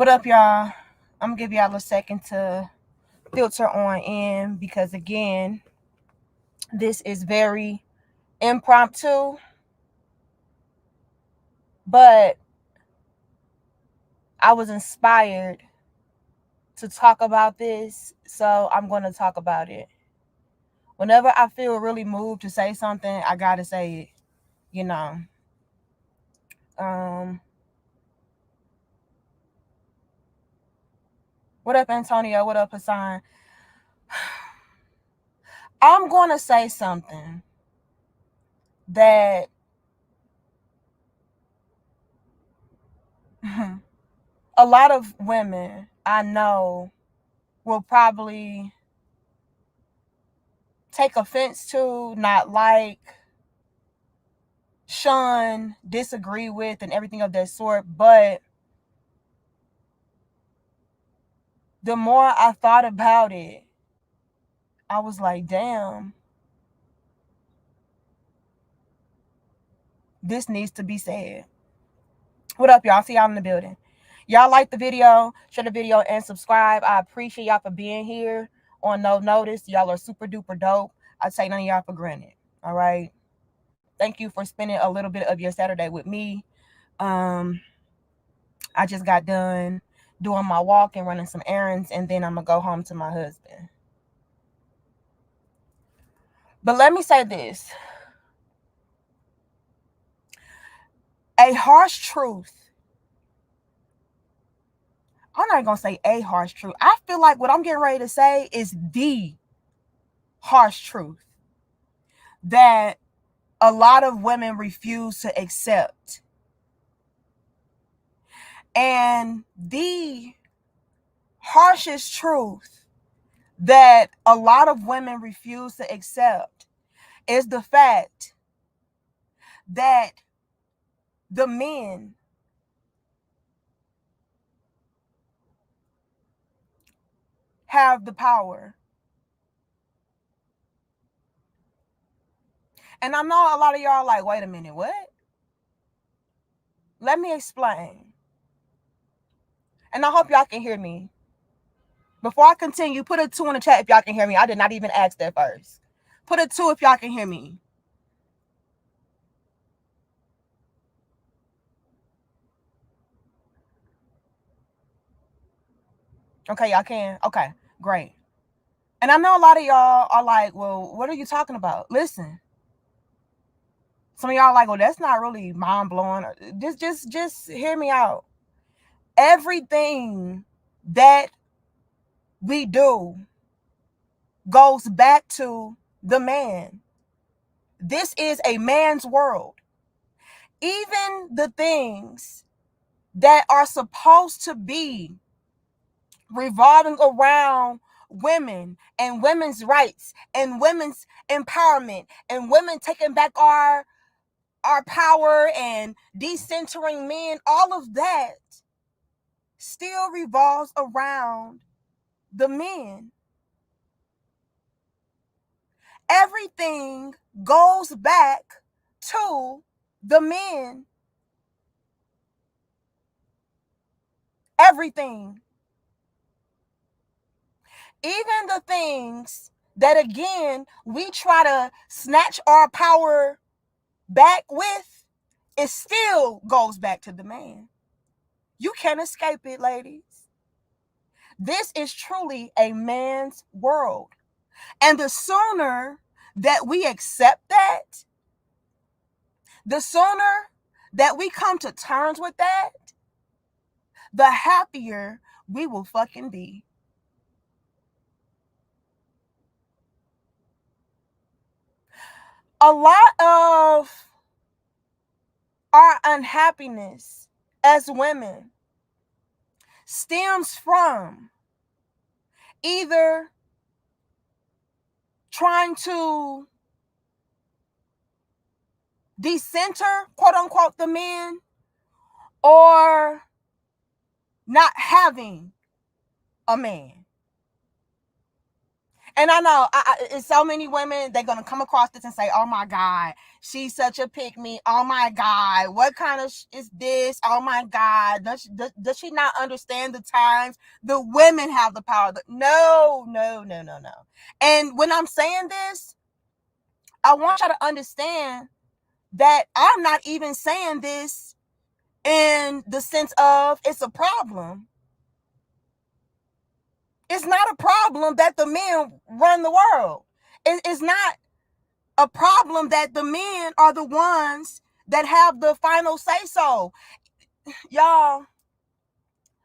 What up, y'all? I'm gonna give y'all a second to filter on in because again, this is very impromptu, but I was inspired to talk about this, so I'm gonna talk about it. Whenever I feel really moved to say something, I gotta say it, you know. Um, what up, Antonio? What up, Hassan? I'm gonna say something that a lot of women I know will probably take offense to, not like, shun, disagree with, and everything of that sort. But the more I thought about it, I was like, damn, this needs to be said. What up, y'all? See y'all in the building. Y'all like the video, share the video, and subscribe. I appreciate y'all for being here on No Notice. Y'all are super duper dope. I take none of y'all for granted. All right. Thank you for spending a little bit of your Saturday with me. I just got done doing my walk and running some errands, and then I'm going to go home to my husband. But let me say this. A harsh truth. I'm not going to say a harsh truth. I feel like what I'm getting ready to say is the harsh truth that a lot of women refuse to accept. And the harshest truth that a lot of women refuse to accept is the fact that the men have the power. And I know a lot of y'all are like, wait a minute, what? Let me explain. And I hope y'all can hear me. Before I continue, put a 2 in the chat if y'all can hear me. I did not even ask that first. Put a 2 if y'all can hear me. Okay, y'all can? Okay, great. And I know a lot of y'all are like, well, what are you talking about? Listen. Some of y'all are like, well, that's not really mind-blowing. Just hear me out. Everything that we do goes back to the man. This is a man's world. Even the things that are supposed to be revolving around women and women's rights and women's empowerment and women taking back our power and decentering men, all of that still revolves around the men. Everything goes back to the men. Everything. Even the things that, again, we try to snatch our power back with, it still goes back to the man. You can't escape it, ladies. This is truly a man's world. And the sooner that we accept that, the sooner that we come to terms with that, the happier we will fucking be. A lot of our unhappiness as women stems from either trying to decenter, quote unquote, the men, or not having a man. And I know it's so many women, they're going to come across this and say, oh my God, she's such a pick me. Oh my God, what kind of is this? Oh my God, does she not understand the times? The women have the power. No, no, no, no, no. And when I'm saying this, I want y'all to understand that I'm not even saying this in the sense of it's a problem. It's not a problem that the men run the world. It's not a problem that the men are the ones that have the final say so. Y'all,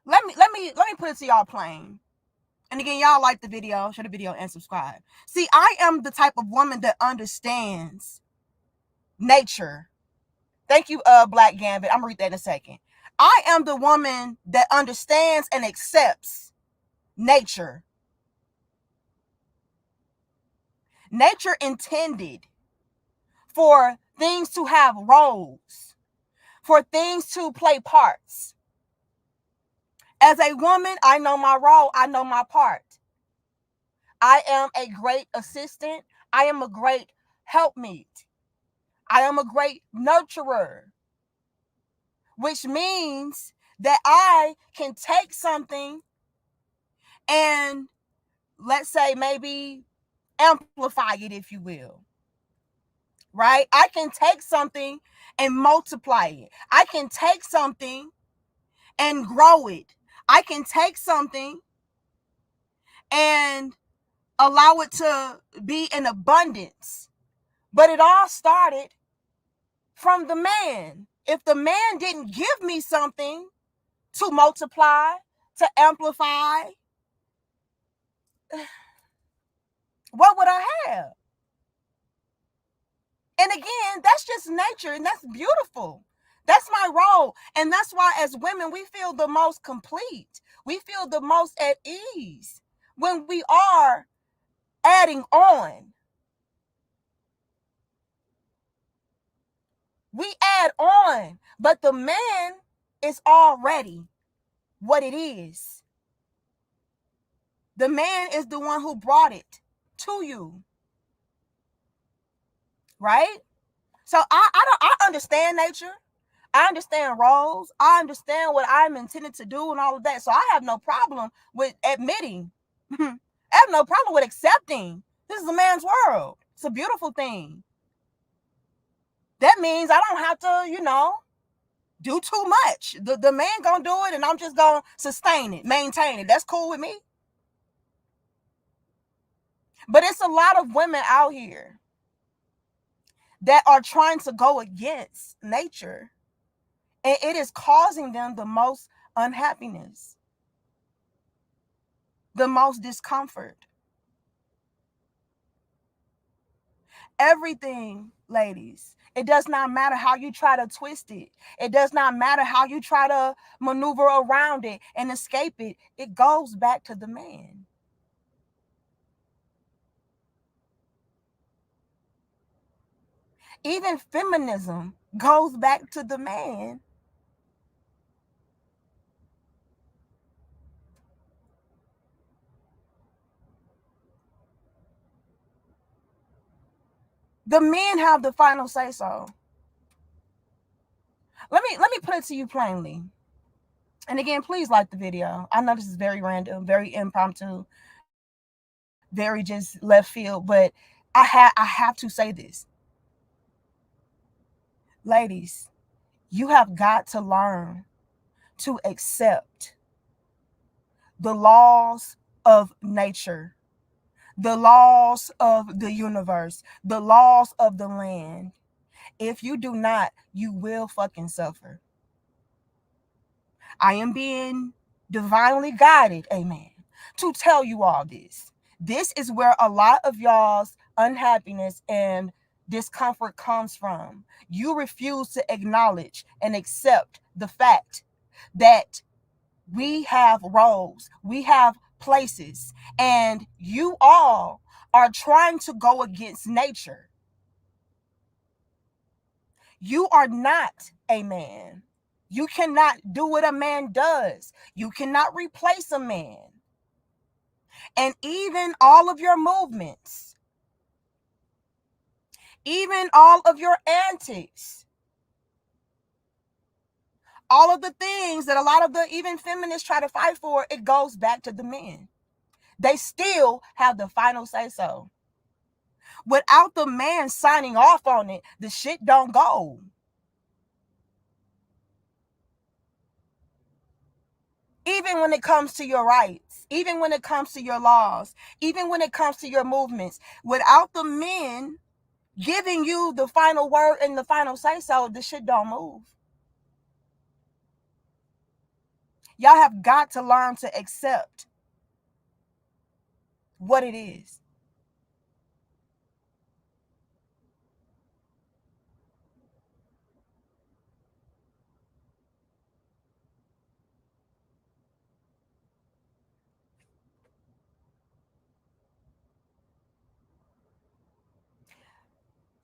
let me put it to y'all plain. And again, y'all like the video, share the video, and subscribe. See, I am the type of woman that understands nature. Thank you, Black Gambit. I'm gonna read that in a second. I am the woman that understands and accepts nature. Nature intended for things to have roles, for things to play parts. As a woman, I know my role, I know my part. I am a great assistant. I am a great helpmeet. I am a great nurturer, which means that I can take something and, let's say, maybe amplify it, if you will. Right? I can take something and multiply it. I can take something and grow it. I can take something and allow it to be in abundance. But it all started from the man. If the man didn't give me something to multiply, to amplify, what would I have? And again, that's just nature, and that's beautiful. That's my role. And that's why as women, we feel the most complete. We feel the most at ease when we are adding on. We add on, but the man is already what it is. The man is the one who brought it to you. Right? So I understand nature. I understand roles. I understand what I'm intended to do and all of that. So I have no problem with admitting. I have no problem with accepting. This is a man's world. It's a beautiful thing. That means I don't have to, do too much. The man gonna do it and I'm just gonna sustain it, maintain it. That's cool with me. But it's a lot of women out here that are trying to go against nature. And it is causing them the most unhappiness, the most discomfort. Everything, ladies, it does not matter how you try to twist it. It does not matter how you try to maneuver around it and escape it. It goes back to the man. Even feminism goes back to the man. The men have the final say so. Let me put it to you plainly. And again, please like the video. I know this is very random, very impromptu, very just left field, but I have to say this. Ladies, you have got to learn to accept the laws of nature, the laws of the universe, the laws of the land. If you do not, you will fucking suffer. I am being divinely guided, amen, to tell you all this. This is where a lot of y'all's unhappiness and discomfort comes from. You refuse to acknowledge and accept the fact that we have roles, we have places, and you all are trying to go against nature. You are not a man. You cannot do what a man does. You cannot replace a man. And even all of your movements, even all of your antics, all of the things that a lot of the even feminists try to fight for, it goes back to the men. They still have the final say so. Without the man signing off on it, the shit don't go. Even when it comes to your rights, even when it comes to your laws, even when it comes to your movements, without the men giving you the final word and the final say so, the shit don't move. Y'all have got to learn to accept what it is.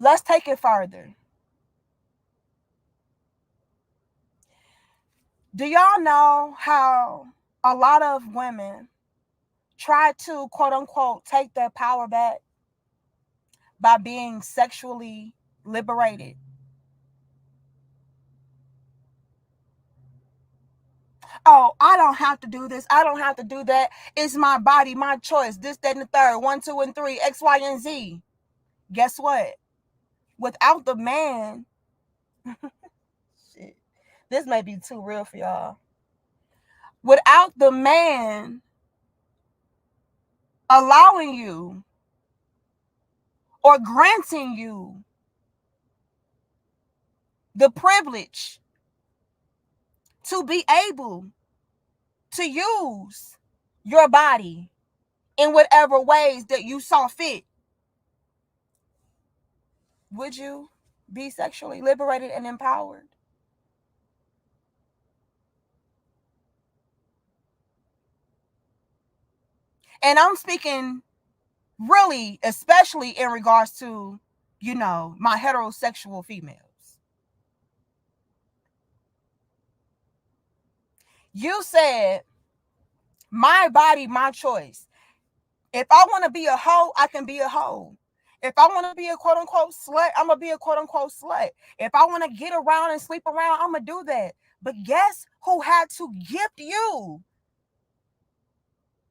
Let's take it further. Do y'all know how a lot of women try to, quote unquote, take their power back by being sexually liberated? Oh, I don't have to do this. I don't have to do that. It's my body, my choice. This, that, and the third. 1, 2, and 3. X, Y, and Z. Guess what? Without the man, shit, this may be too real for y'all. Without the man allowing you or granting you the privilege to be able to use your body in whatever ways that you saw fit, would you be sexually liberated and empowered? And I'm speaking really, especially in regards to, my heterosexual females. You said, my body, my choice. If I want to be a hoe, I can be a hoe. If I want to be a quote unquote slut, I'm going to be a quote unquote slut. If I want to get around and sleep around, I'm going to do that. But guess who had to gift you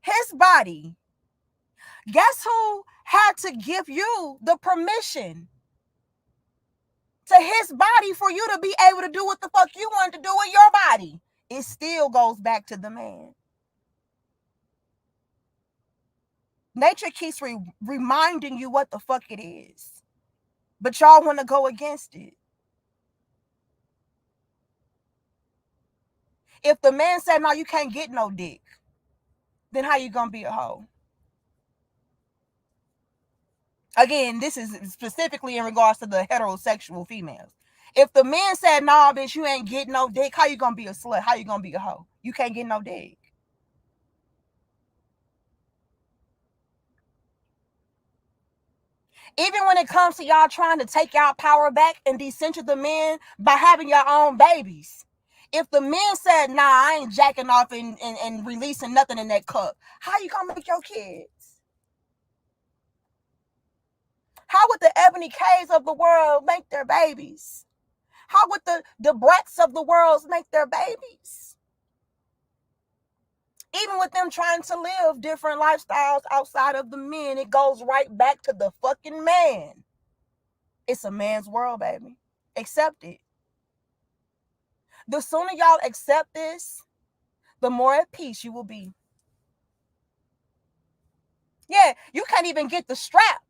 his body? Guess who had to give you the permission to his body for you to be able to do what the fuck you wanted to do with your body? It still goes back to the man. Nature keeps reminding you what the fuck it is, but y'all want to go against it. If the man said, no, you can't get no dick, then how you gonna be a hoe? Again, this is specifically in regards to the heterosexual females. If the man said, nah, bitch, you ain't getting no dick, how you gonna be a slut? How you gonna be a hoe? You can't get no dick. Even when it comes to y'all trying to take y'all power back and decenter the men by having your own babies. If the men said, nah, I ain't jacking off and releasing nothing in that cup, how you gonna make your kids? How would the Ebony K's of the world make their babies? How would the Bratts of the world make their babies? Even with them trying to live different lifestyles outside of the men, it goes right back to the fucking man. It's a man's world, baby. Accept it. The sooner y'all accept this, the more at peace you will be. Yeah, you can't even get the strap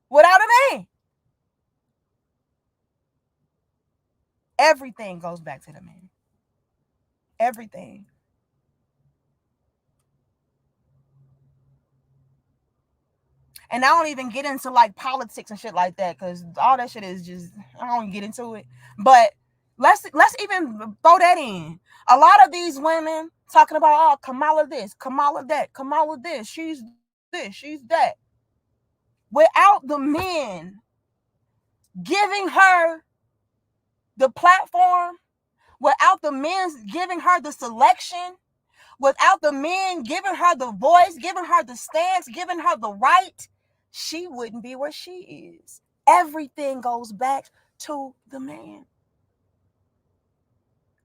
without a man. Everything goes back to the man. Everything. And I don't even get into like politics and shit like that, because all that shit is just, I don't even get into it. But let's even throw that in. A lot of these women talking about, oh, Kamala this, Kamala that, Kamala this, she's that. Without the men giving her the platform, without the men giving her the selection, Without the men giving her the voice, giving her the stance, giving her the right, she wouldn't be where she is. Everything goes back to the man.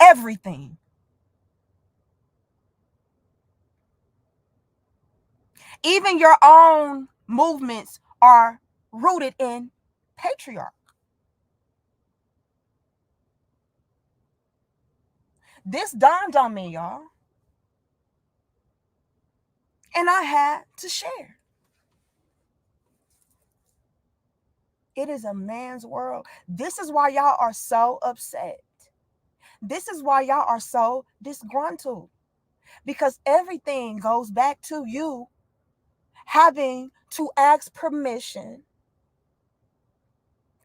Everything. Even your own movements are rooted in patriarchy. This dawned on me, y'all, and I had to share. It is a man's world. This is why y'all are so upset. This is why y'all are so disgruntled. Because everything goes back to you having to ask permission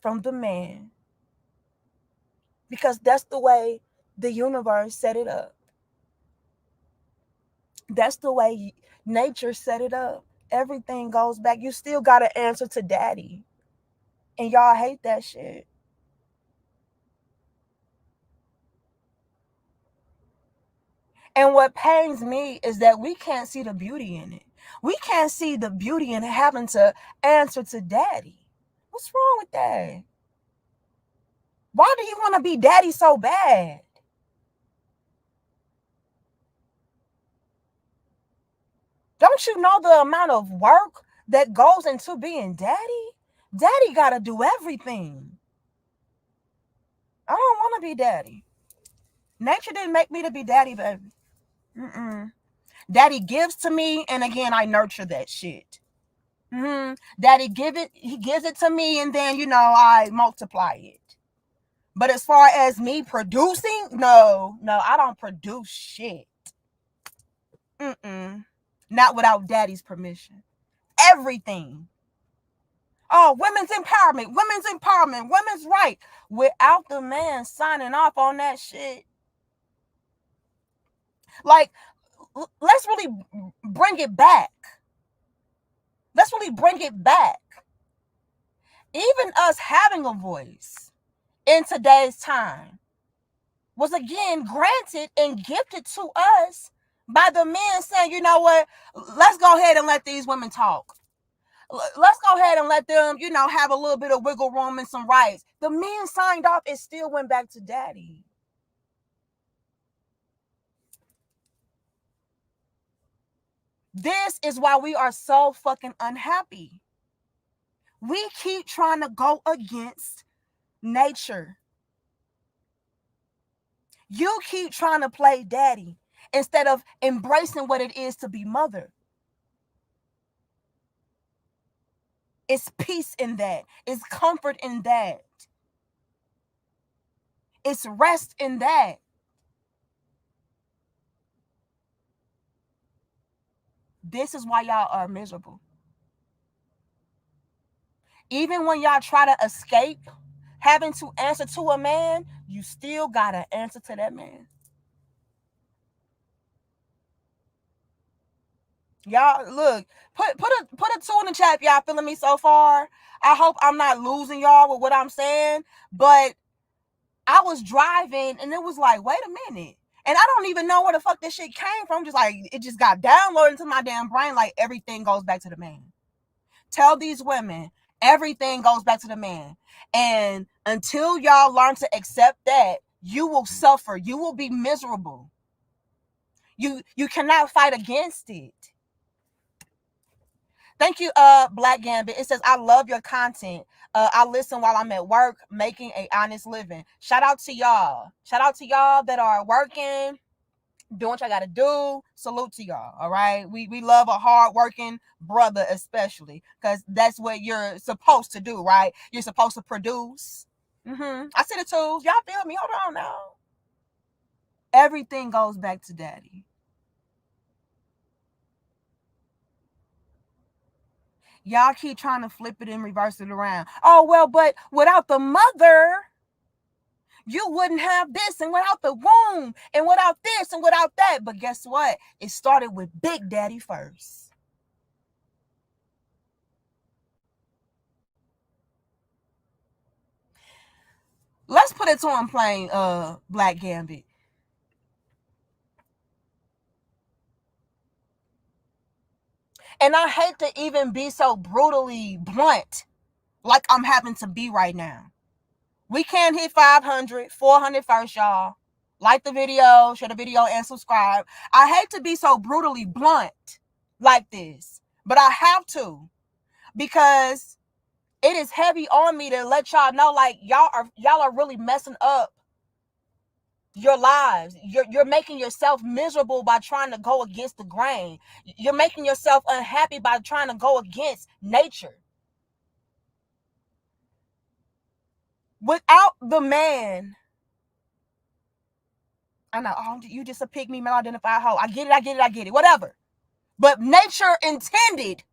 from the man. Because that's the way the universe set it up. That's the way nature set it up. Everything goes back. You still got to answer to daddy. And y'all hate that shit. And what pains me is that we can't see the beauty in it. We can't see the beauty in having to answer to daddy. What's wrong with that? Why do you want to be daddy so bad? Don't you know the amount of work that goes into being daddy? Daddy got to do everything. I don't want to be daddy. Nature didn't make me to be daddy, baby. Mm-mm. Daddy gives to me, and again, I nurture that shit. Daddy he gives it to me, and then, I multiply it. But as far as me producing, no, I don't produce shit. Not without daddy's permission. Everything. Oh, women's empowerment, women's right. Without the man signing off on that shit. Like, let's really bring it back. Let's really bring it back. Even us having a voice in today's time was again granted and gifted to us by the men saying, you know what, let's go ahead and let these women talk. Let's go ahead and let them, have a little bit of wiggle room and some rights. The men signed off. It still went back to daddy. This is why we are so fucking unhappy. We keep trying to go against nature. You keep trying to play daddy instead of embracing what it is to be mother. It's peace in that. It's comfort in that. It's rest in that. This is why y'all are miserable. Even when y'all try to escape having to answer to a man, you still gotta answer to that man. Y'all, look, put a 2 in the chat if y'all feeling me so far. I hope I'm not losing y'all with what I'm saying, but I was driving and it was like, wait a minute. And I don't even know where the fuck this shit came from. Just like, it just got downloaded into my damn brain. Like, everything goes back to the man. Tell these women, everything goes back to the man. And until y'all learn to accept that, you will suffer. You will be miserable. You cannot fight against it. Thank you, Black Gambit. It says, I love your content. I listen while I'm at work, making a honest living. Shout out to y'all. Shout out to y'all that are working, doing what I gotta do. Salute to y'all. All right. We love a hard-working brother, especially, because that's what you're supposed to do, right? You're supposed to produce. I see the tools. Y'all feel me? Hold on now. Everything goes back to daddy. Y'all keep trying to flip it and reverse it around. Oh, well, but without the mother, you wouldn't have this, and without the womb, and without this, and without that. But guess what? It started with Big Daddy first. Let's put it to him plain, Black Gambit. And I hate to even be so brutally blunt like I'm having to be right now. We can't hit 500, 400 first, y'all. Like the video, share the video, and subscribe. I hate to be so brutally blunt like this, but I have to, because it is heavy on me to let y'all know, like, y'all are really messing up your lives. You're making yourself miserable by trying to go against the grain. You're making yourself unhappy by trying to go against nature. Without the man, I know, oh, you just a pygmy male identified hoe. I get it, whatever. But nature intended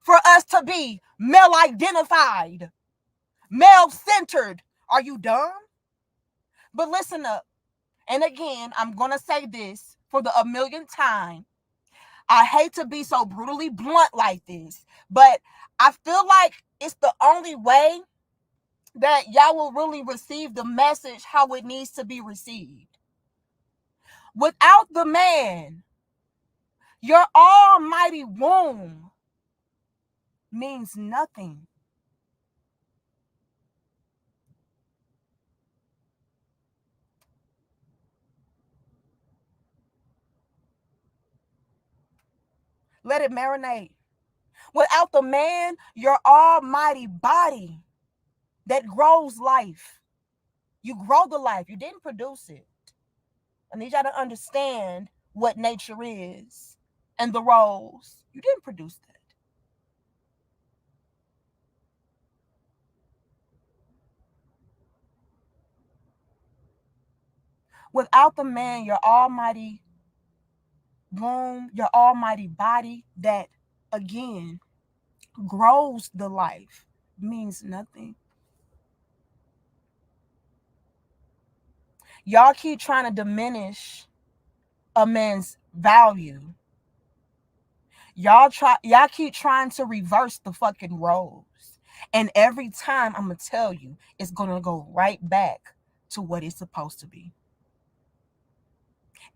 for us to be male identified, male centered. Are you dumb? But listen up. And again, I'm going to say this for the 1,000,000th time. I hate to be so brutally blunt like this, but I feel like it's the only way that y'all will really receive the message how it needs to be received. Without the man, your almighty womb means nothing. Let it marinate. Without the man, your almighty body that grows life. You grow the life. You didn't produce it. I need y'all to understand what nature is and the roles. You didn't produce that. Without the man, your almighty womb, your almighty body that, again, grows the life means nothing. Y'all keep trying to diminish a man's value. Y'all keep trying to reverse the fucking roles. And every time I'm gonna tell you, it's gonna go right back to what it's supposed to be.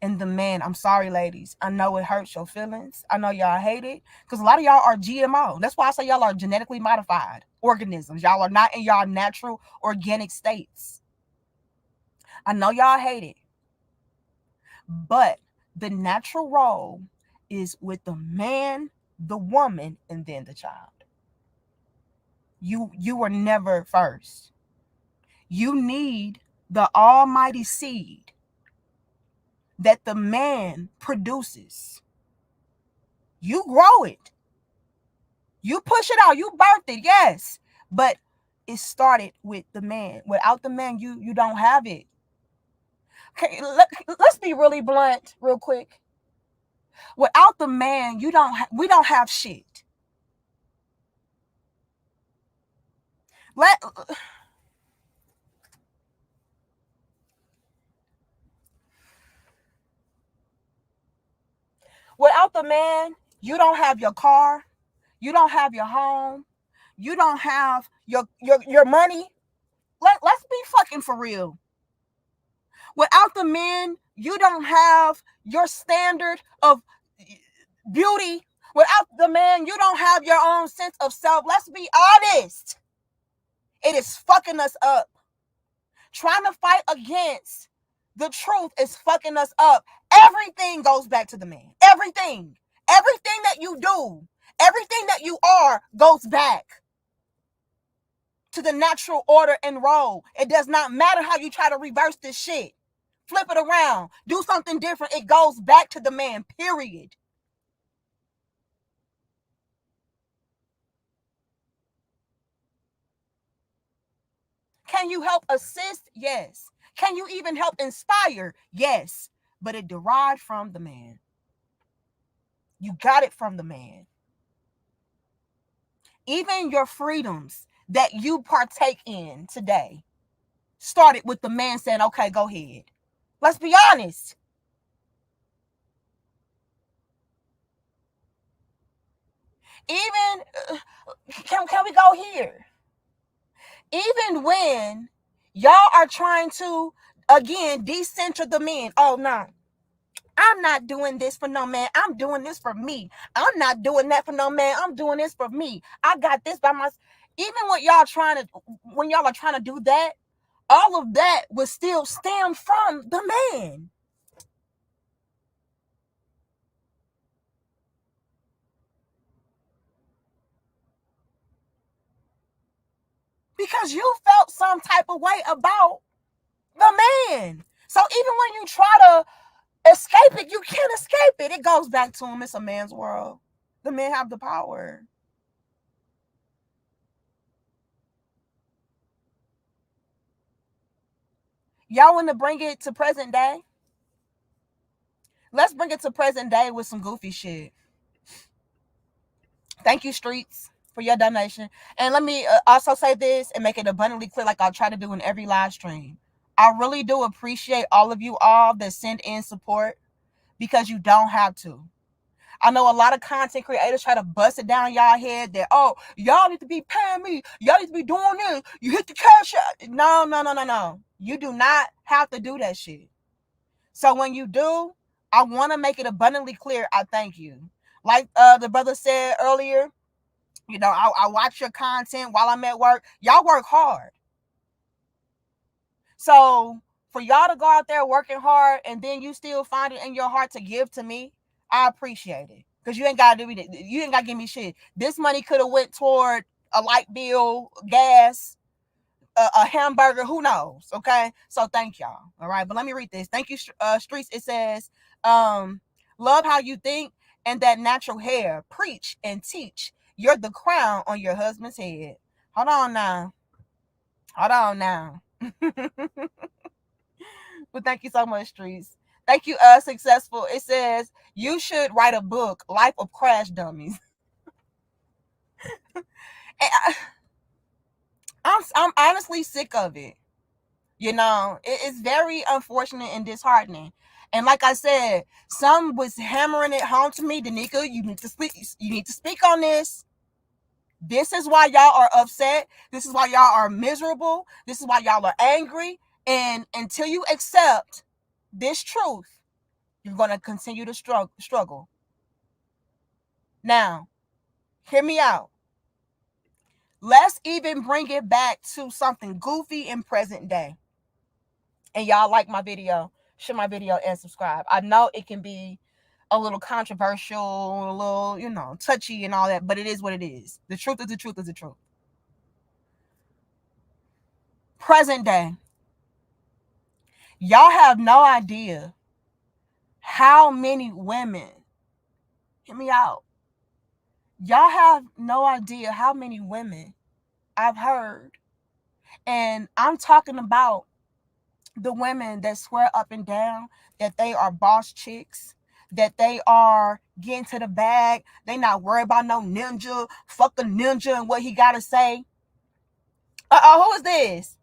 And the man, I'm sorry, ladies. I know it hurts your feelings. I know y'all hate it. Because a lot of y'all are GMO. That's why I say y'all are genetically modified organisms. Y'all are not in y'all natural organic states. I know y'all hate it. But the natural role is with the man, the woman, and then the child. You were never first. You need the almighty seed that the man produces. You grow it. You push it out. You birthed it, yes. But it started with the man. Without the man, you don't have it. Okay, let's be really blunt real quick. Without the man, we don't have shit. Without the man, you don't have your car, you don't have your home, you don't have your money. Let's be fucking for real. Without the men, you don't have your standard of beauty. Without the man, you don't have your own sense of self. Let's be honest. It is fucking us up. Trying to fight against the truth is fucking us up. Everything goes back to the man. Everything. Everything that you do, everything that you are goes back to the natural order and role. It does not matter how you try to reverse this shit. Flip it around. Do something different. It goes back to the man, period. Can you help assist? Yes. Can you even help inspire? Yes. But it derived from the man. You got it from the man. Even your freedoms that you partake in today started with the man saying, okay, go ahead. Let's be honest. Even, can we go here? Even when y'all are trying to, again, decenter the men. Oh, no. I I'm not doing this for no man. I'm doing this for me. I'm not doing that for no man. I'm doing this for me. I got this by myself. Even when y'all are trying to do that, all of that will still stem from the man. Because you felt some type of way about the man. So even when you try to escape it, you can't escape it. It goes back to him. It's a man's world. The men have the power. Y'all want to bring it to present day? Let's bring it to present day with some goofy shit. Thank you, Streets, for your donation. And let me also say this and make it abundantly clear, like I'll try to do in every live stream. I really do appreciate all of you all that send in support, because you don't have to. I know a lot of content creators try to bust it down y'all head that, oh, y'all need to be paying me. Y'all need to be doing this. You hit the cash out. No, no, no, no, no. You do not have to do that shit. So when you do, I want to make it abundantly clear, I thank you. Like the brother said earlier, I watch your content while I'm at work. Y'all work hard. So for y'all to go out there working hard and then you still find it in your heart to give to me, I appreciate it. Because you ain't got to do it. You ain't got to give me shit. This money could have went toward a light bill, gas, a hamburger, who knows? Okay, so thank y'all. All right, but let me read this. Thank you, Streets. It says, love how you think and that natural hair. Preach and teach. You're the crown on your husband's head. Hold on now. Hold on now. But thank you so much, Streets. Thank you, Successful. It says you should write a book, Life of Crash Dummies. I'm honestly sick of it. It's very unfortunate and disheartening. And like I said, some was hammering it home to me. Danica, you need to speak. You need to speak on this. This is why y'all are upset. This is why y'all are miserable. This is why y'all are angry. And until you accept this truth, you're going to continue to struggle. Now, hear me out. Let's even bring it back to something goofy in present day. And y'all like my video, share my video, and subscribe. I know it can be a little controversial, a little, touchy and all that, but it is what it is. The truth is the truth is the truth. Present day. Y'all have no idea how many women, hear me out. Y'all have no idea how many women I've heard. And I'm talking about the women that swear up and down that they are boss chicks, that they are getting to the bag. They not worried about no ninja. Fuck a ninja and what he got to say. Who is this?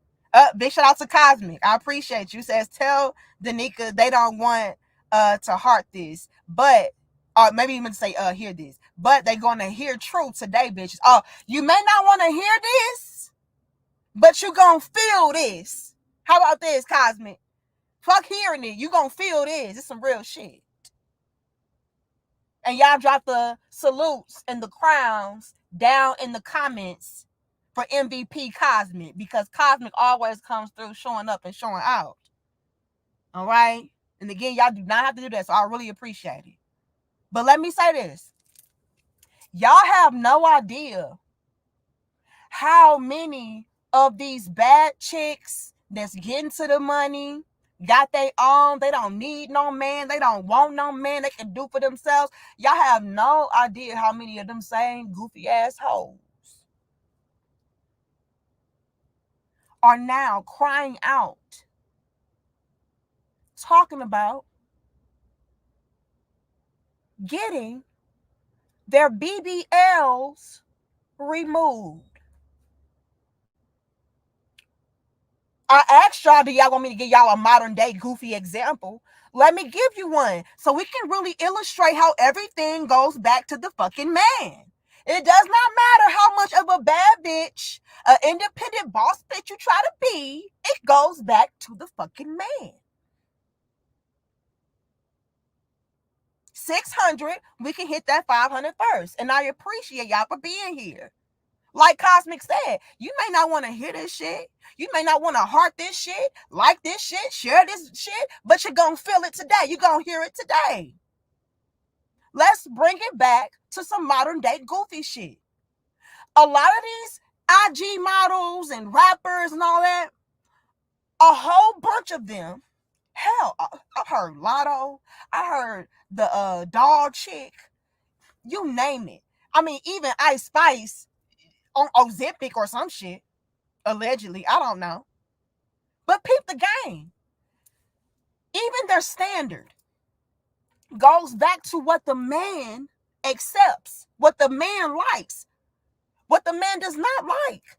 Big shout out to Cosmic. I appreciate you. Says, tell Danica they don't want to heart this, but or maybe even say hear this, but they gonna hear truth today, bitches. Oh, you may not want to hear this, but you gonna feel this. How about this, Cosmic? Fuck hearing it. You gonna feel this. It's some real shit. And y'all drop the salutes and the crowns down in the comments for MVP Cosmic, because Cosmic always comes through showing up and showing out. All right? And again, y'all do not have to do that, so I really appreciate it. But let me say this. Y'all have no idea how many of these bad chicks that's getting to the money, got they own, they don't need no man, they don't want no man, they can do for themselves. Y'all have no idea how many of them same goofy ass hoes are now crying out, talking about getting their BBLs removed. I asked y'all, do y'all want me to give y'all a modern day goofy example? Let me give you one so we can really illustrate how everything goes back to the fucking man. It does not matter how much of a bad bitch, an independent boss bitch you try to be, it goes back to the fucking man. 600, we can hit that 500 first. And I appreciate y'all for being here. Like Cosmic said, you may not want to hear this shit. You may not want to heart this shit, like this shit, share this shit, but you're going to feel it today. You're going to hear it today. Let's bring it back to some modern day goofy shit. A lot of these IG models and rappers and all that, a whole bunch of them, hell, I heard Lotto, I heard the dog chick, you name it. I mean, even Ice Spice on Ozempic or some shit, allegedly, I don't know. But peep the game. Even their standard goes back to what the man accepts, what the man likes, what the man does not like.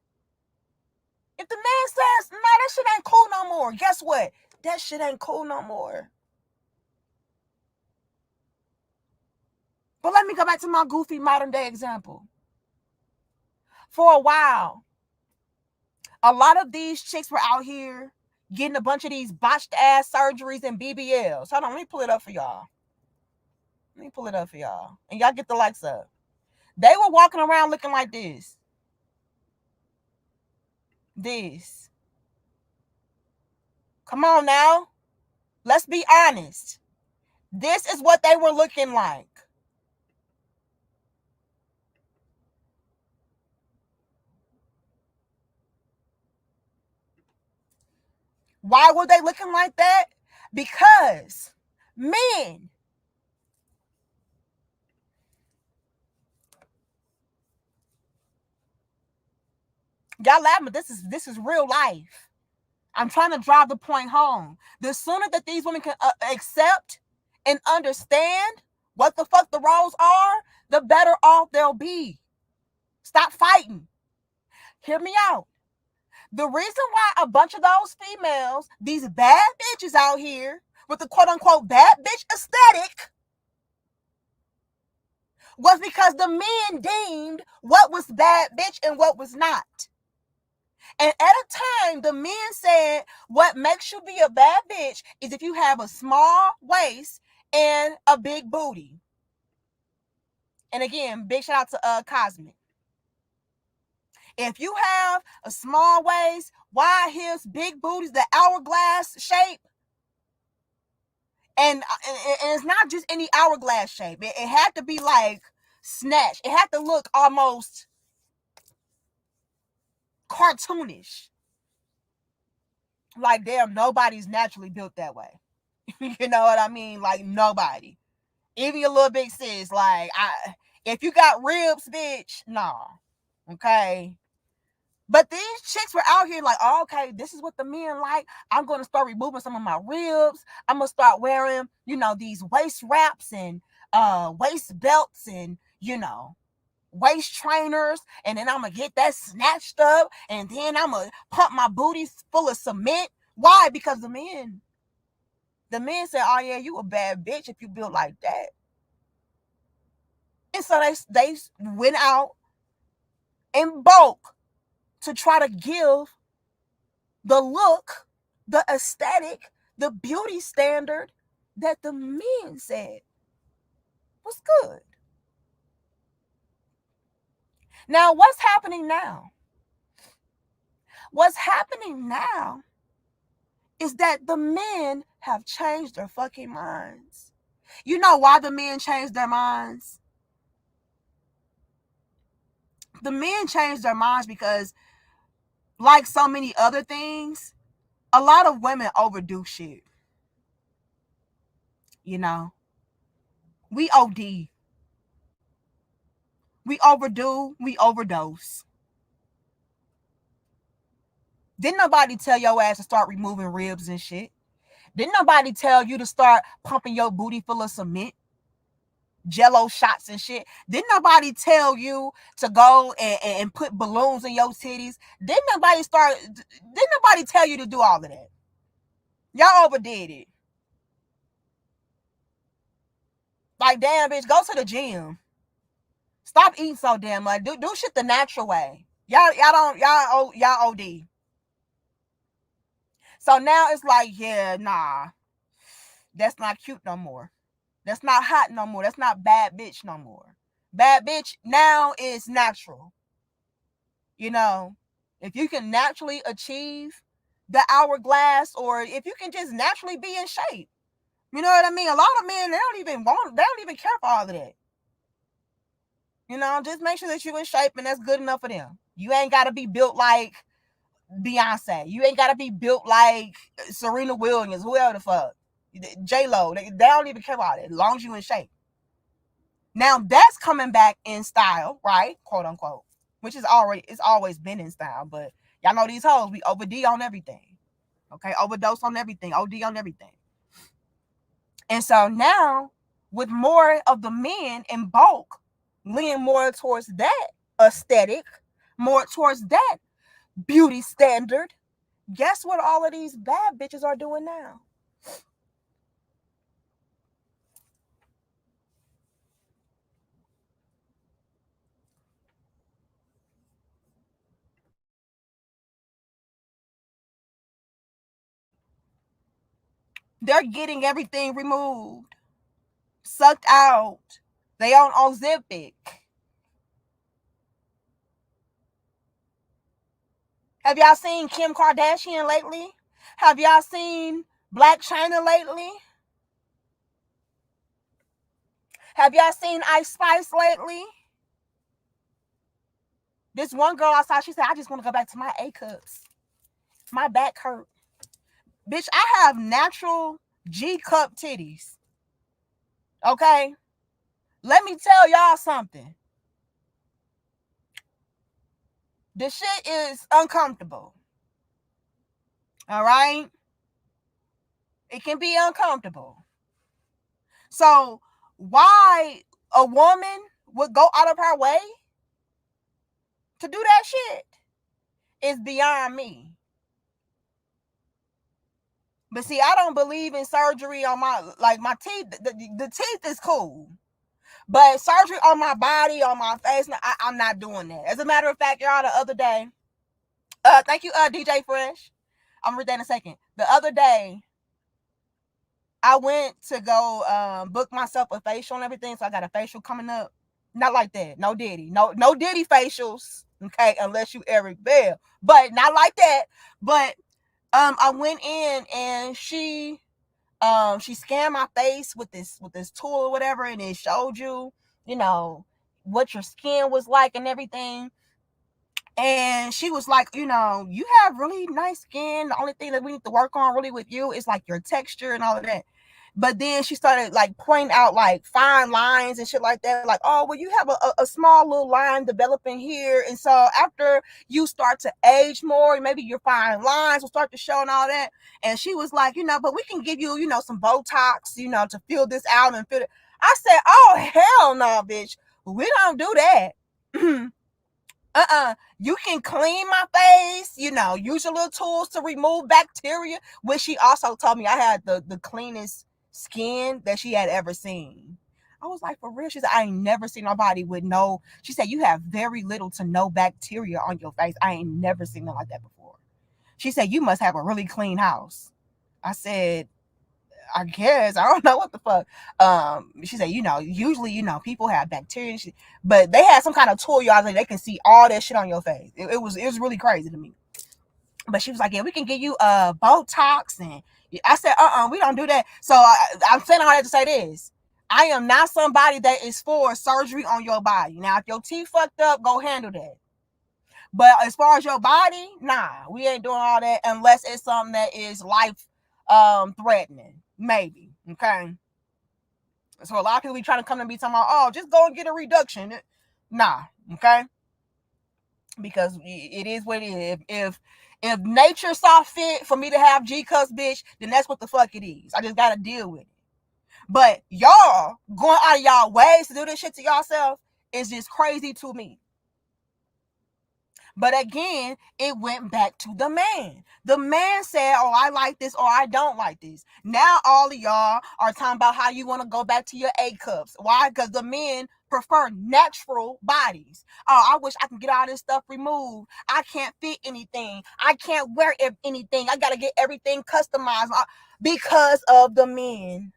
If the man says, nah, that shit ain't cool no more, guess what? That shit ain't cool no more. But let me go back to my goofy modern day example. For a while, a lot of these chicks were out here getting a bunch of these botched ass surgeries and BBLs. Hold on, let me pull it up for y'all. And y'all get the likes up. They were walking around looking like this. Come on now. Let's be honest. This is what they were looking like. Why were they looking like that? Because men, y'all laughing, but this is real life. I'm trying to drive the point home. The sooner that these women can accept and understand what the fuck the roles are, the better off they'll be. Stop fighting. Hear me out. The reason why a bunch of those females, these bad bitches out here with the quote unquote bad bitch aesthetic, was because the men deemed what was bad bitch and what was not. And at a time, the men said what makes you be a bad bitch is if you have a small waist and a big booty. And again, big shout out to Cosmic. If you have a small waist, wide hips, big booties, the hourglass shape, and it's not just any hourglass shape. It had to be like snatched. It had to look almost cartoonish. Like, damn, nobody's naturally built that way. You know what I mean? Like, nobody. Even your little big sis, like, if you got ribs, bitch, nah. Okay? But these chicks were out here like, oh, okay, this is what the men like. I'm going to start removing some of my ribs. I'm going to start wearing, these waist wraps and waist belts and, waist trainers. And then I'm going to get that snatched up. And then I'm going to pump my booty full of cement. Why? Because the men said, oh, yeah, you a bad bitch if you built like that. And so they went out in bulk to try to give the look, the aesthetic, the beauty standard that the men said was good. Now, what's happening now? What's happening now is that the men have changed their fucking minds. You know why the men changed their minds? The men changed their minds because, like so many other things, a lot of women overdo shit. We OD. We overdo, we overdose. Didn't nobody tell your ass to start removing ribs and shit? Didn't nobody tell you to start pumping your booty full of cement? Jello shots and shit. Didn't nobody tell you to go and put balloons in your titties? Didn't nobody tell you to do all of that? Y'all overdid it. Like, damn, bitch, go to the gym. Stop eating so damn much. Do shit the natural way. Y'all OD. So now it's like, yeah, nah, that's not cute no more. That's not hot no more. That's not bad bitch no more. Bad bitch now is natural. You know, if you can naturally achieve the hourglass, or if you can just naturally be in shape. You know what I mean? A lot of men, they don't even care for all of that. You know, just make sure that you're in shape, and that's good enough for them. You ain't got to be built like Beyonce. You ain't got to be built like Serena Williams, whoever the fuck. J-Lo. They don't even care about it as long as you in shape. Now that's coming back in style, right? Quote unquote. Which is it's always been in style, but y'all know these hoes, we OD on everything. Okay, overdose on everything, OD on everything. And so now, with more of the men in bulk leaning more towards that aesthetic, more towards that beauty standard, guess what all of these bad bitches are doing now? They're getting everything removed, sucked out. They on Ozempic. Have y'all seen Kim Kardashian lately? Have y'all seen Black China lately? Have y'all seen Ice Spice lately? This one girl outside, she said, I just want to go back to my A cups. My back hurt. Bitch, I have natural G cup titties. Okay? Let me tell y'all something. This shit is uncomfortable. All right? It can be uncomfortable. So, why a woman would go out of her way to do that shit is beyond me. But see, I don't believe in surgery on my teeth. The teeth is cool. But surgery on my body, on my face, I'm not doing that. As a matter of fact, y'all, the other day, thank you, DJ Fresh. I'm gonna read that in a second. The other day, I went to go book myself a facial and everything, so I got a facial coming up. Not like that. No Diddy. No Diddy facials. Okay, unless you Eric Bell. But not like that. But I went in and she scanned my face with this tool or whatever, and it showed you, you know, what your skin was like and everything. And she was like, you know, you have really nice skin. The only thing that we need to work on really with you is like your texture and all of that. But then she started like pointing out like fine lines and shit like that. Like, oh, well, you have a small little line developing here. And so after you start to age more, maybe your fine lines will start to show and all that. And she was like, you know, but we can give you, you know, some Botox, you know, to fill this out and fill it. I said, oh, hell no, bitch. We don't do that. You can clean my face, you know, use your little tools to remove bacteria, which she also told me I had the cleanest skin that she had ever seen. I was like, for real? She said, I ain't never seen nobody with no, she said, you have very little to no bacteria on your face. I ain't never seen nothing like that before. She said, you must have a really clean house. I said, I guess I don't know what the fuck. She said, you know, usually, you know, people have bacteria, and shit, but they had some kind of tool, y'all, that they can see all that shit on your face. It was really crazy to me. But she was like, yeah, we can give you Botox, and I said, we don't do that. So I'm saying all that to say this: I am not somebody that is for surgery on your body. Now, if your teeth fucked up, go handle that. But as far as your body, nah, we ain't doing all that unless it's something that is life threatening. Maybe. Okay. So a lot of people be trying to come to me talking about, oh, just go and get a reduction. Nah, okay. Because it is what it is. If nature saw fit for me to have G cups, bitch, then that's what the fuck it is. I just gotta deal with it. But y'all going out of y'all ways to do this shit to yourself is just crazy to me. But again, it went back to the man. The man said, oh, I like this or I don't like this. Now all of y'all are talking about how you want to go back to your A cups. Why? Because the men prefer natural bodies. Oh, I wish I could get all this stuff removed. I can't fit anything. I can't wear anything. I got to get everything customized because of the men.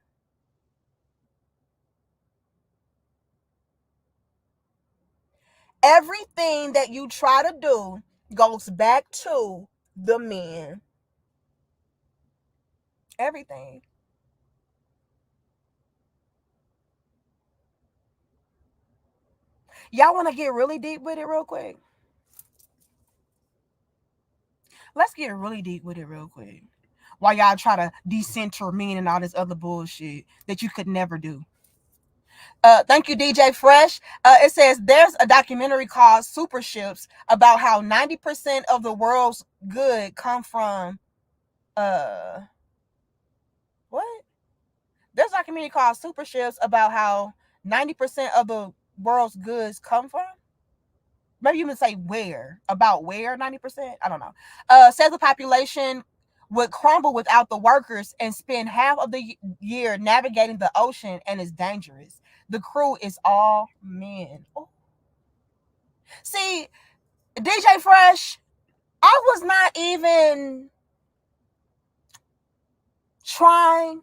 Everything that you try to do goes back to the men. Everything. Y'all want to get really deep with it real quick? Let's get really deep with it real quick. While y'all try to decenter men and all this other bullshit that you could never do. Thank you, DJ Fresh. It says there's a documentary called Super Ships about how 90% of the world's good come from uh what? There's a documentary called Super Ships about how 90% of the world's goods come from. Maybe you would say where. About where 90%? I don't know. Says the population would crumble without the workers and spend half of the year navigating the ocean and is dangerous. The crew is all men. Ooh. See, DJ Fresh, I was not even trying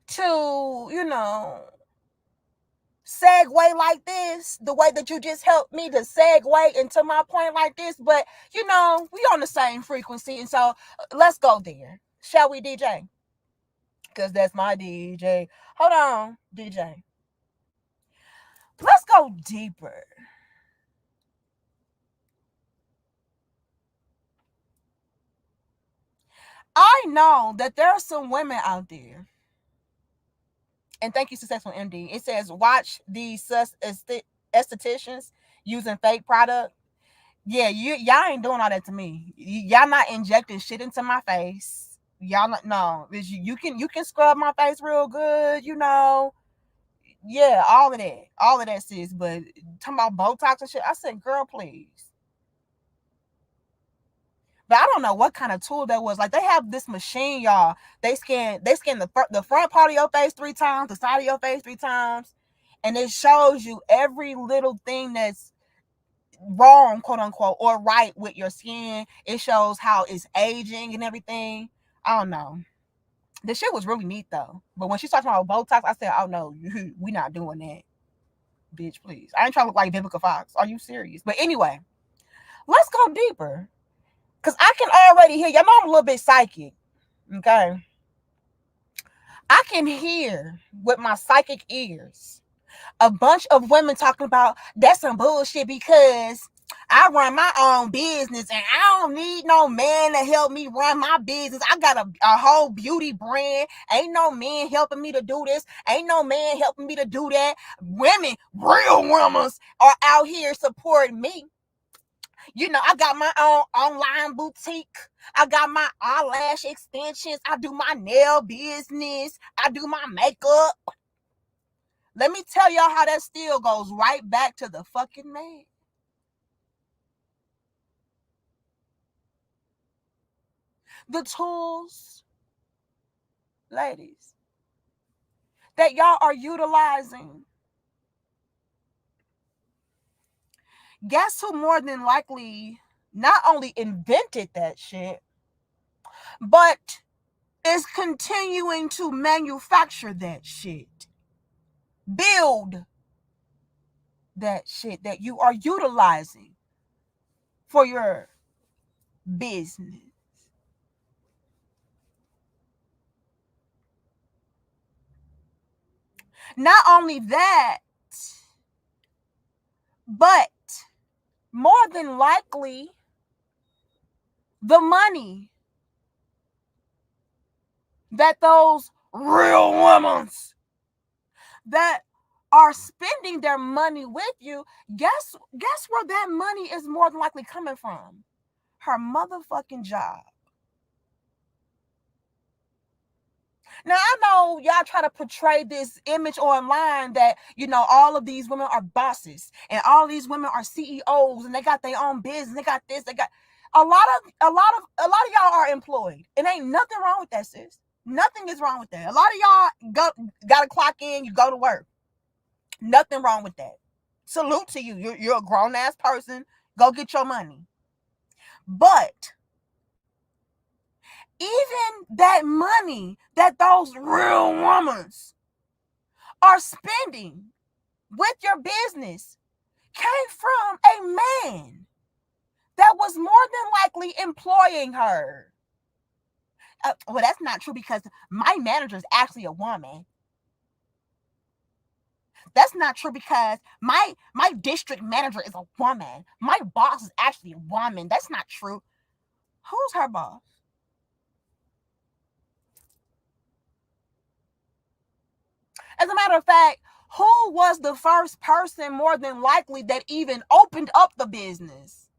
to, segue like this, the way that you just helped me to segue into my point like this, but we on the same frequency, and so let's go there. Shall we, DJ? Because that's my DJ. Hold on, DJ. Let's go deeper. I know that there are some women out there, and thank you, Successful MD. It says, watch these estheticians using fake product. Yeah, y'all ain't doing all that to me. Y'all not injecting shit into my face. Y'all not, no. You can scrub my face real good, Yeah, all of that, sis. But talking about Botox and shit, I said, girl, please. But I don't know what kind of tool that was. Like, they have this machine, y'all. They scan the front part of your face 3 times, the side of your face 3 times, and it shows you every little thing that's wrong, quote unquote, or right with your skin. It shows how it's aging and everything. I don't know. The shit was really neat though. But when she started talking about Botox, I said, oh no, we not doing that. Bitch, please. I ain't trying to look like Vivica Fox. Are you serious? But anyway, let's go deeper. Cause I can already hear, y'all know I'm a little bit psychic. Okay. I can hear with my psychic ears a bunch of women talking about that's some bullshit because I run my own business and I don't need no man to help me run my business. I got a whole beauty brand. Ain't no man helping me to do this. Ain't no man helping me to do that. Women, real women, are out here supporting me. I got my own online boutique. I got my eyelash extensions. I do my nail business. I do my makeup. Let me tell y'all how that still goes right back to the fucking man. The tools, ladies, that y'all are utilizing. Guess who more than likely not only invented that shit, but is continuing to manufacture that shit. Build that shit that you are utilizing for your business. Not only that, but more than likely, the money that those real women that are spending their money with you, guess where that money is more than likely coming from? Her motherfucking job. Now, I know y'all try to portray this image online that, all of these women are bosses and all these women are CEOs and they got their own business. They got this, they got a lot of y'all are employed. It ain't nothing wrong with that, sis. Nothing is wrong with that. A lot of y'all got to clock in, you go to work. Nothing wrong with that. Salute to you. You're a grown ass person. Go get your money. But even that money that those real women are spending with your business, came from a man that was more than likely employing her. Well, that's not true because my manager is actually a woman. That's not true because my district manager is a woman. My boss is actually a woman. That's not true. Who's her boss? As a matter of fact, who was the first person more than likely that even opened up the business?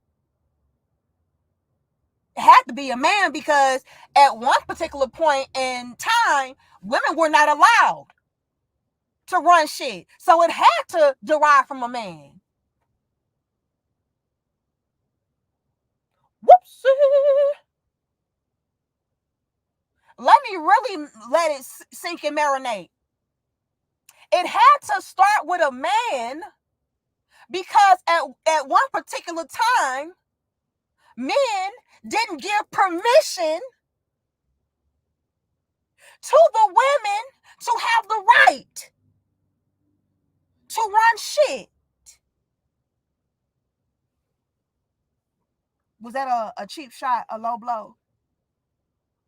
It had to be a man because at one particular point in time, women were not allowed to run shit. So it had to derive from a man. Whoopsie. Let me really let it sink and marinate. It had to start with a man because at one particular time, men didn't give permission to the women to have the right to run shit. Was that a cheap shot, a low blow?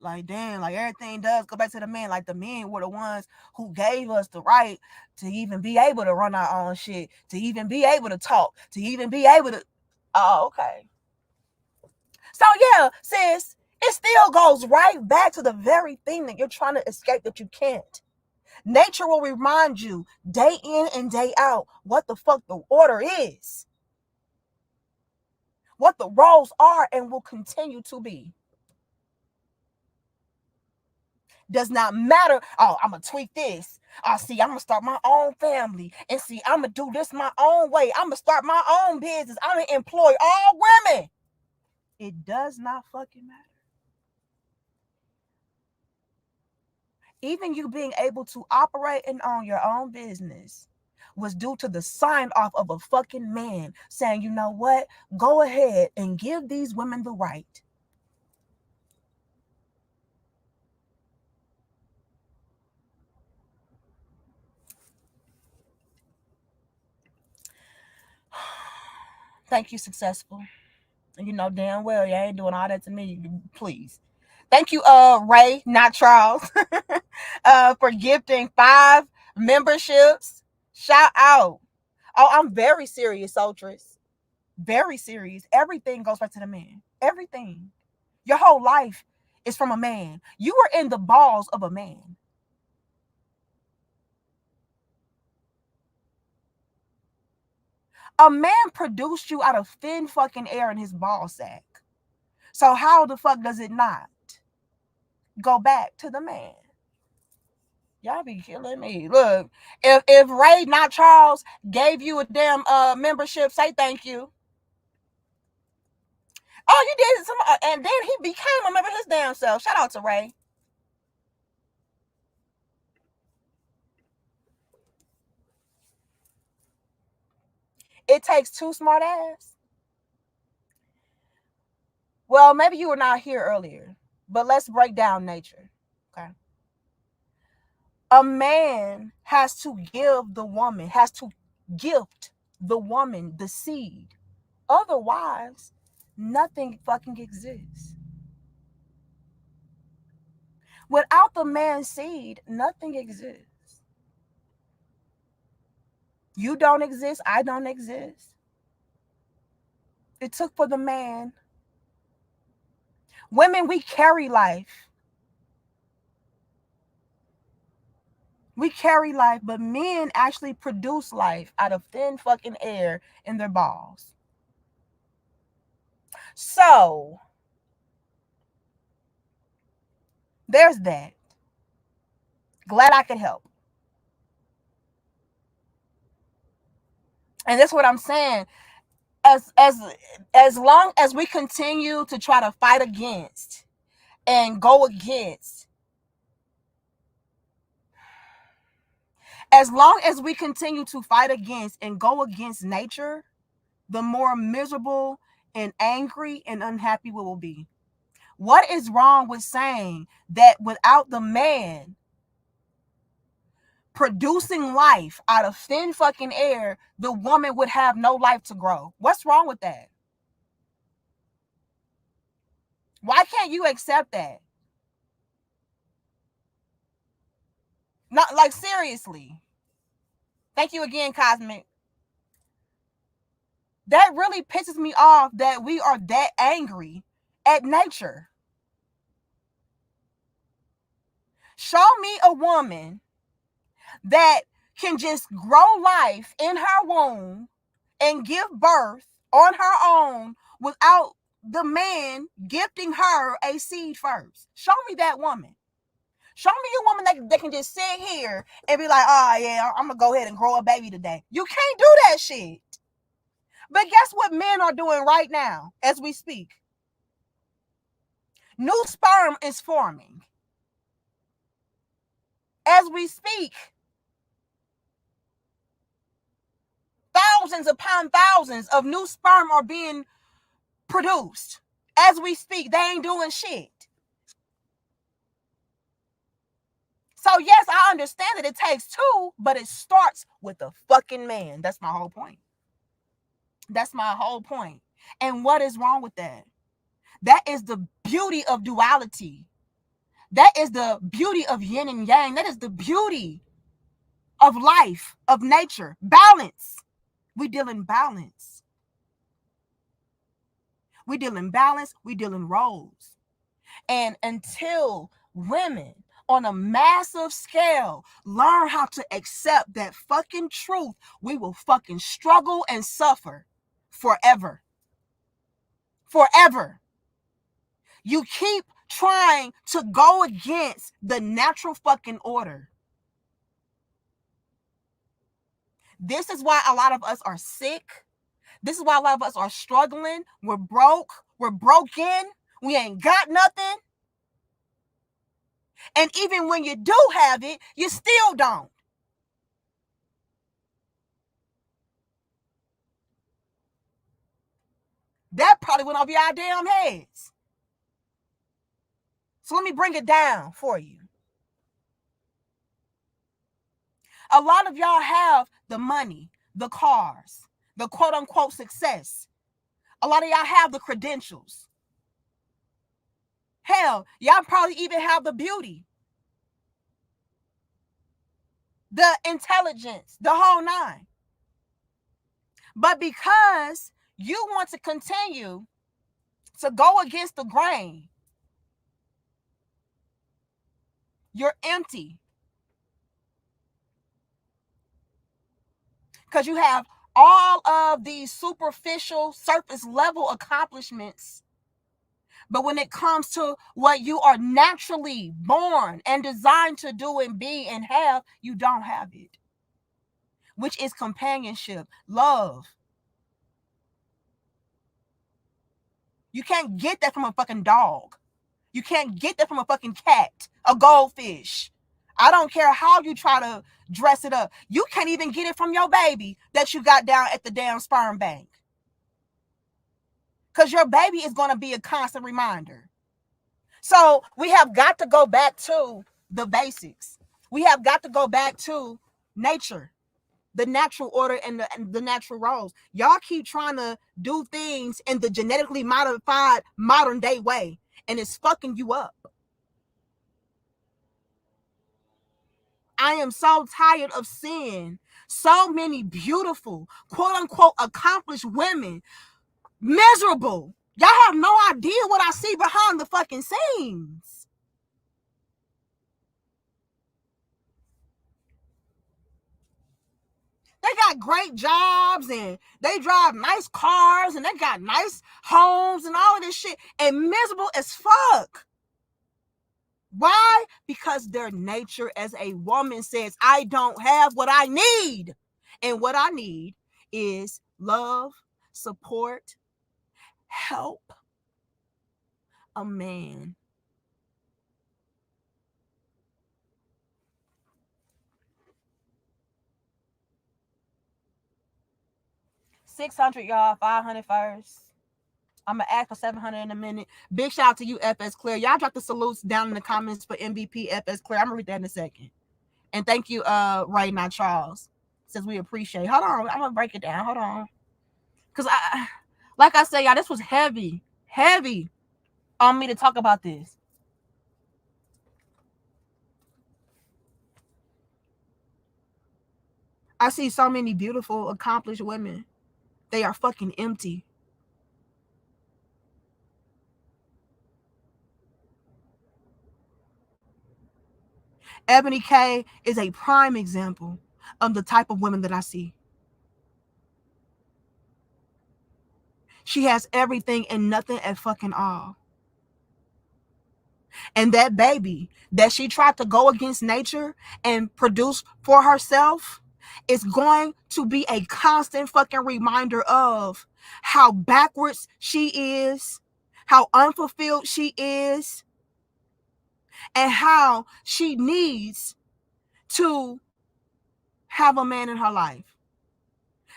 Like, damn, like everything does go back to the men. Like, the men were the ones who gave us the right to even be able to run our own shit, to even be able to talk, to even be able to. Oh, okay. So, yeah, sis, it still goes right back to the very thing that you're trying to escape that you can't. Nature will remind you day in and day out what the fuck the order is, what the roles are, and will continue to be. Does not matter. Oh, I'm gonna tweak this. See, I'm gonna start my own family, and see, I'm gonna do this my own way. I'm gonna start my own business. I'm gonna employ all women. It does not fucking matter. Even you being able to operate and own your own business was due to the sign off of a fucking man saying, you know what? Go ahead and give these women the right. Thank you, successful. And you know damn well you ain't doing all that to me. Please. Thank you, Ray, not Charles, for gifting 5 memberships. Shout out. Oh, I'm very serious, Ultras. Very serious. Everything goes back to the man. Everything. Your whole life is from a man. You were in the balls of a man. A man produced you out of thin fucking air in his ball sack. So how the fuck does it not go back to the man? Y'all be killing me. Look, if Ray, not Charles, gave you a damn membership, say thank you. Oh, you did some, and then he became a member of his damn self. Shout out to Ray. It takes 2 smart ass. Well, maybe you were not here earlier, but let's break down nature. Okay. A man has to give the woman, has to gift the woman the seed. Otherwise, nothing fucking exists. Without the man's seed, nothing exists. You don't exist. I don't exist. It took for the man. Women, we carry life. We carry life, but men actually produce life out of thin fucking air in their balls. So, there's that. Glad I could help. And that's what I'm saying. As long as we continue to try to fight against and go against, as long as we continue to fight against and go against nature, the more miserable and angry and unhappy we will be. What is wrong with saying that without the man producing life out of thin fucking air, the woman would have no life to grow. What's wrong with that? Why can't you accept that? Not like seriously. Thank you again, Cosmic. That really pisses me off that we are that angry at nature. Show me a woman that can just grow life in her womb and give birth on her own without the man gifting her a seed first. Show me that woman. Show me a woman that can just sit here and be like, oh yeah, I'm gonna go ahead and grow a baby today. You can't do that shit. But guess what men are doing right now as we speak? New sperm is forming. As we speak, thousands upon thousands of new sperm are being produced. As we speak, they ain't doing shit. So yes, I understand that it takes two, but it starts with a fucking man. That's my whole point. That's my whole point. And what is wrong with that? That is the beauty of duality. That is the beauty of yin and yang. That is the beauty of life, of nature. Balance. We deal in balance. We deal in balance. We deal in roles. And until women on a massive scale learn how to accept that fucking truth, we will fucking struggle and suffer forever. Forever. You keep trying to go against the natural fucking order. This is why a lot of us are sick. This is why a lot of us are struggling. We're broke. We're broken. We ain't got nothing. And even when you do have it, you still don't. That probably went over your damn heads. So let me bring it down for you. A lot of y'all have the money, the cars, the quote unquote success. A lot of y'all have the credentials. Hell, y'all probably even have the beauty, the intelligence, the whole nine. But because you want to continue to go against the grain, you're empty. Because you have all of these superficial, surface level accomplishments. But when it comes to what you are naturally born and designed to do and be and have, you don't have it. Which is companionship, love. You can't get that from a fucking dog. You can't get that from a fucking cat, a goldfish. I don't care how you try to dress it up. You can't even get it from your baby that you got down at the damn sperm bank. Because your baby is going to be a constant reminder. So we have got to go back to the basics. We have got to go back to nature, the natural order and the natural roles. Y'all keep trying to do things in the genetically modified modern day way, and it's fucking you up. I am so tired of seeing so many beautiful, quote unquote, accomplished women miserable. Y'all have no idea what I see behind the fucking scenes. They got great jobs and they drive nice cars and they got nice homes and all of this shit, and miserable as fuck. Why? Because their nature as a woman says, I don't have what I need. And what I need is love, support, help, a man. $600, y'all, $500 first. I'm gonna ask for $700 in a minute. Big shout out to you, FS Clear. Y'all drop the salutes down in the comments for MVP FS Clear. I'm gonna read that in a second. And thank you, Ray, not Charles. Says we appreciate. Hold on, I'm gonna break it down. Hold on, cause like I said, y'all, this was heavy on me to talk about this. I see so many beautiful, accomplished women. They are fucking empty. Ebony K is a prime example of the type of women that I see. She has everything and nothing at fucking all. And that baby that she tried to go against nature and produce for herself is going to be a constant fucking reminder of how backwards she is, how unfulfilled she is, and how she needs to have a man in her life.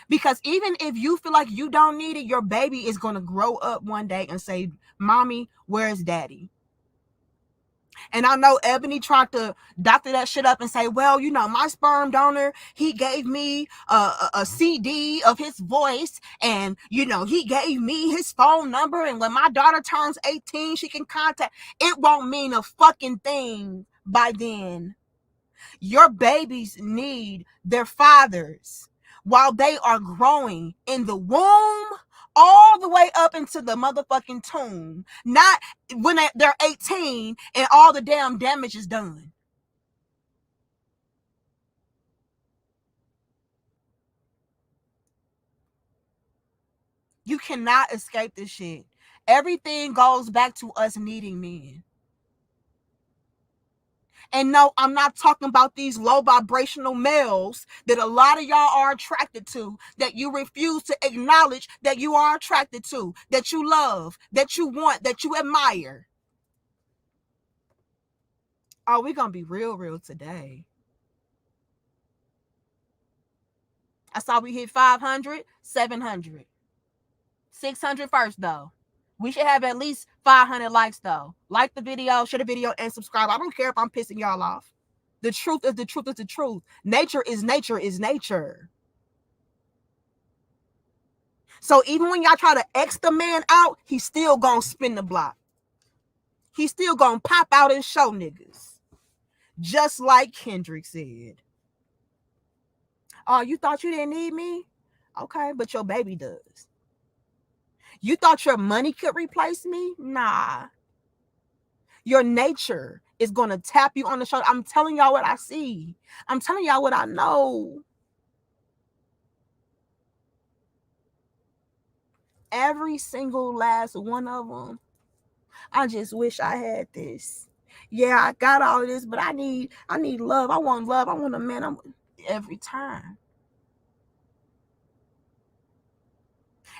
Because even if you feel like you don't need it, your baby is going to grow up one day and say, Mommy, where's daddy? And I know Ebony tried to doctor that shit up and say, well, you know, my sperm donor, he gave me a CD of his voice, and, you know, he gave me his phone number, and when my daughter turns 18, she can contact. It won't mean a fucking thing by then. Your babies need their fathers while they are growing in the womb all the way up into the motherfucking tomb. Not when they're 18 and all the damn damage is done. You cannot escape this shit. Everything goes back to us needing men. And no, I'm not talking about these low vibrational males that a lot of y'all are attracted to, that you refuse to acknowledge that you are attracted to, that you love, that you want, that you admire. Oh, we're going to be real today. I saw we hit 500, 700. 600 first, though. We should have at least 500 likes, though. Like the video, share the video, and subscribe. I don't care if I'm pissing y'all off. The truth is the truth is the truth. Nature is nature is nature. So even when y'all try to X the man out, he's still gonna spin the block. He's still gonna pop out and show niggas. Just like Kendrick said. Oh, you thought you didn't need me? Okay, but your baby does. You thought your money could replace me? Nah. Your nature is going to tap you on the shoulder. I'm telling y'all what I see. I'm telling y'all what I know. Every single last one of them. I just wish I had this. Yeah, I got all this, but I need love. I want love. I want a man. Every time.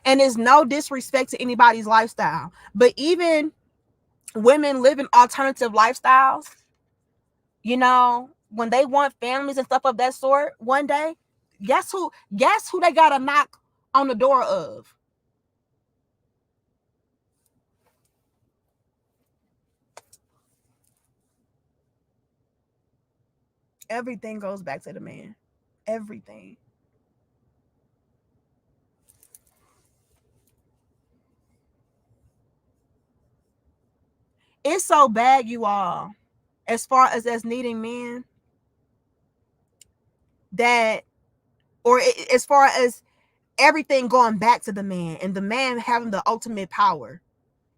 And it's no disrespect to anybody's lifestyle, but even women living alternative lifestyles, you know, when they want families and stuff of that sort, one day, guess who they got to knock on the door of? Everything goes back to the man. Everything. It's so bad, you all, as far as needing men, that, or as far as everything going back to the man and the man having the ultimate power.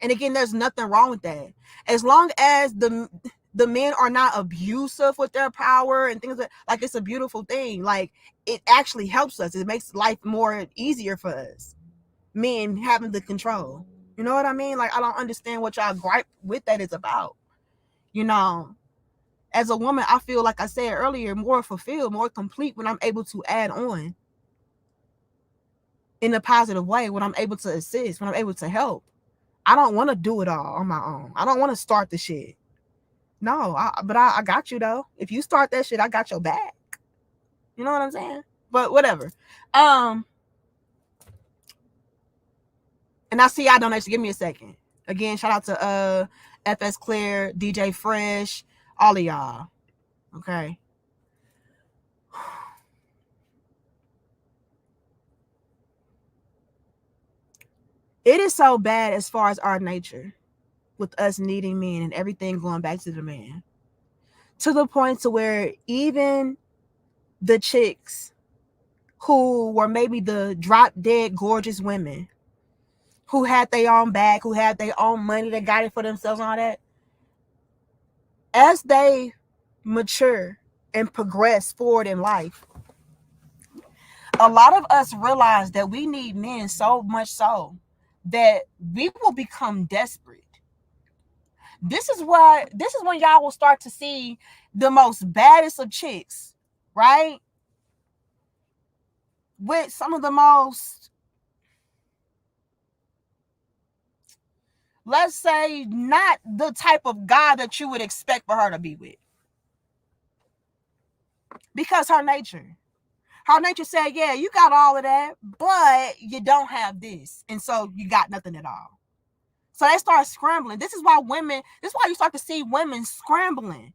And again, there's nothing wrong with that. As long as the men are not abusive with their power and things like it's a beautiful thing. Like, it actually helps us. It makes life more easier for us. Men having the control. You know what I mean? Like, I don't understand what y'all gripe with that is about. You know, as a woman, I feel, like I said earlier, more fulfilled, more complete when I'm able to add on in a positive way, when I'm able to assist, when I'm able to help. I don't want to do it all on my own. I don't want to start the shit. No, but I got you, though. If you start that shit, I got your back. You know what I'm saying? But whatever. And I see y'all donation. Give me a second. Again, shout out to FS Clear, DJ Fresh, all of y'all. Okay. It is so bad as far as our nature, with us needing men and everything going back to the man, to the point to where even the chicks who were maybe the drop dead gorgeous women who had their own bag, who had their own money, that got it for themselves and all that, as they mature and progress forward in life, a lot of us realize that we need men so much so that we will become desperate. This is when y'all will start to see the most baddest of chicks, right? With some of the most, let's say, not the type of guy that you would expect for her to be with. Because her nature said, yeah, you got all of that, but you don't have this. And so you got nothing at all. So they start scrambling. This is why you start to see women scrambling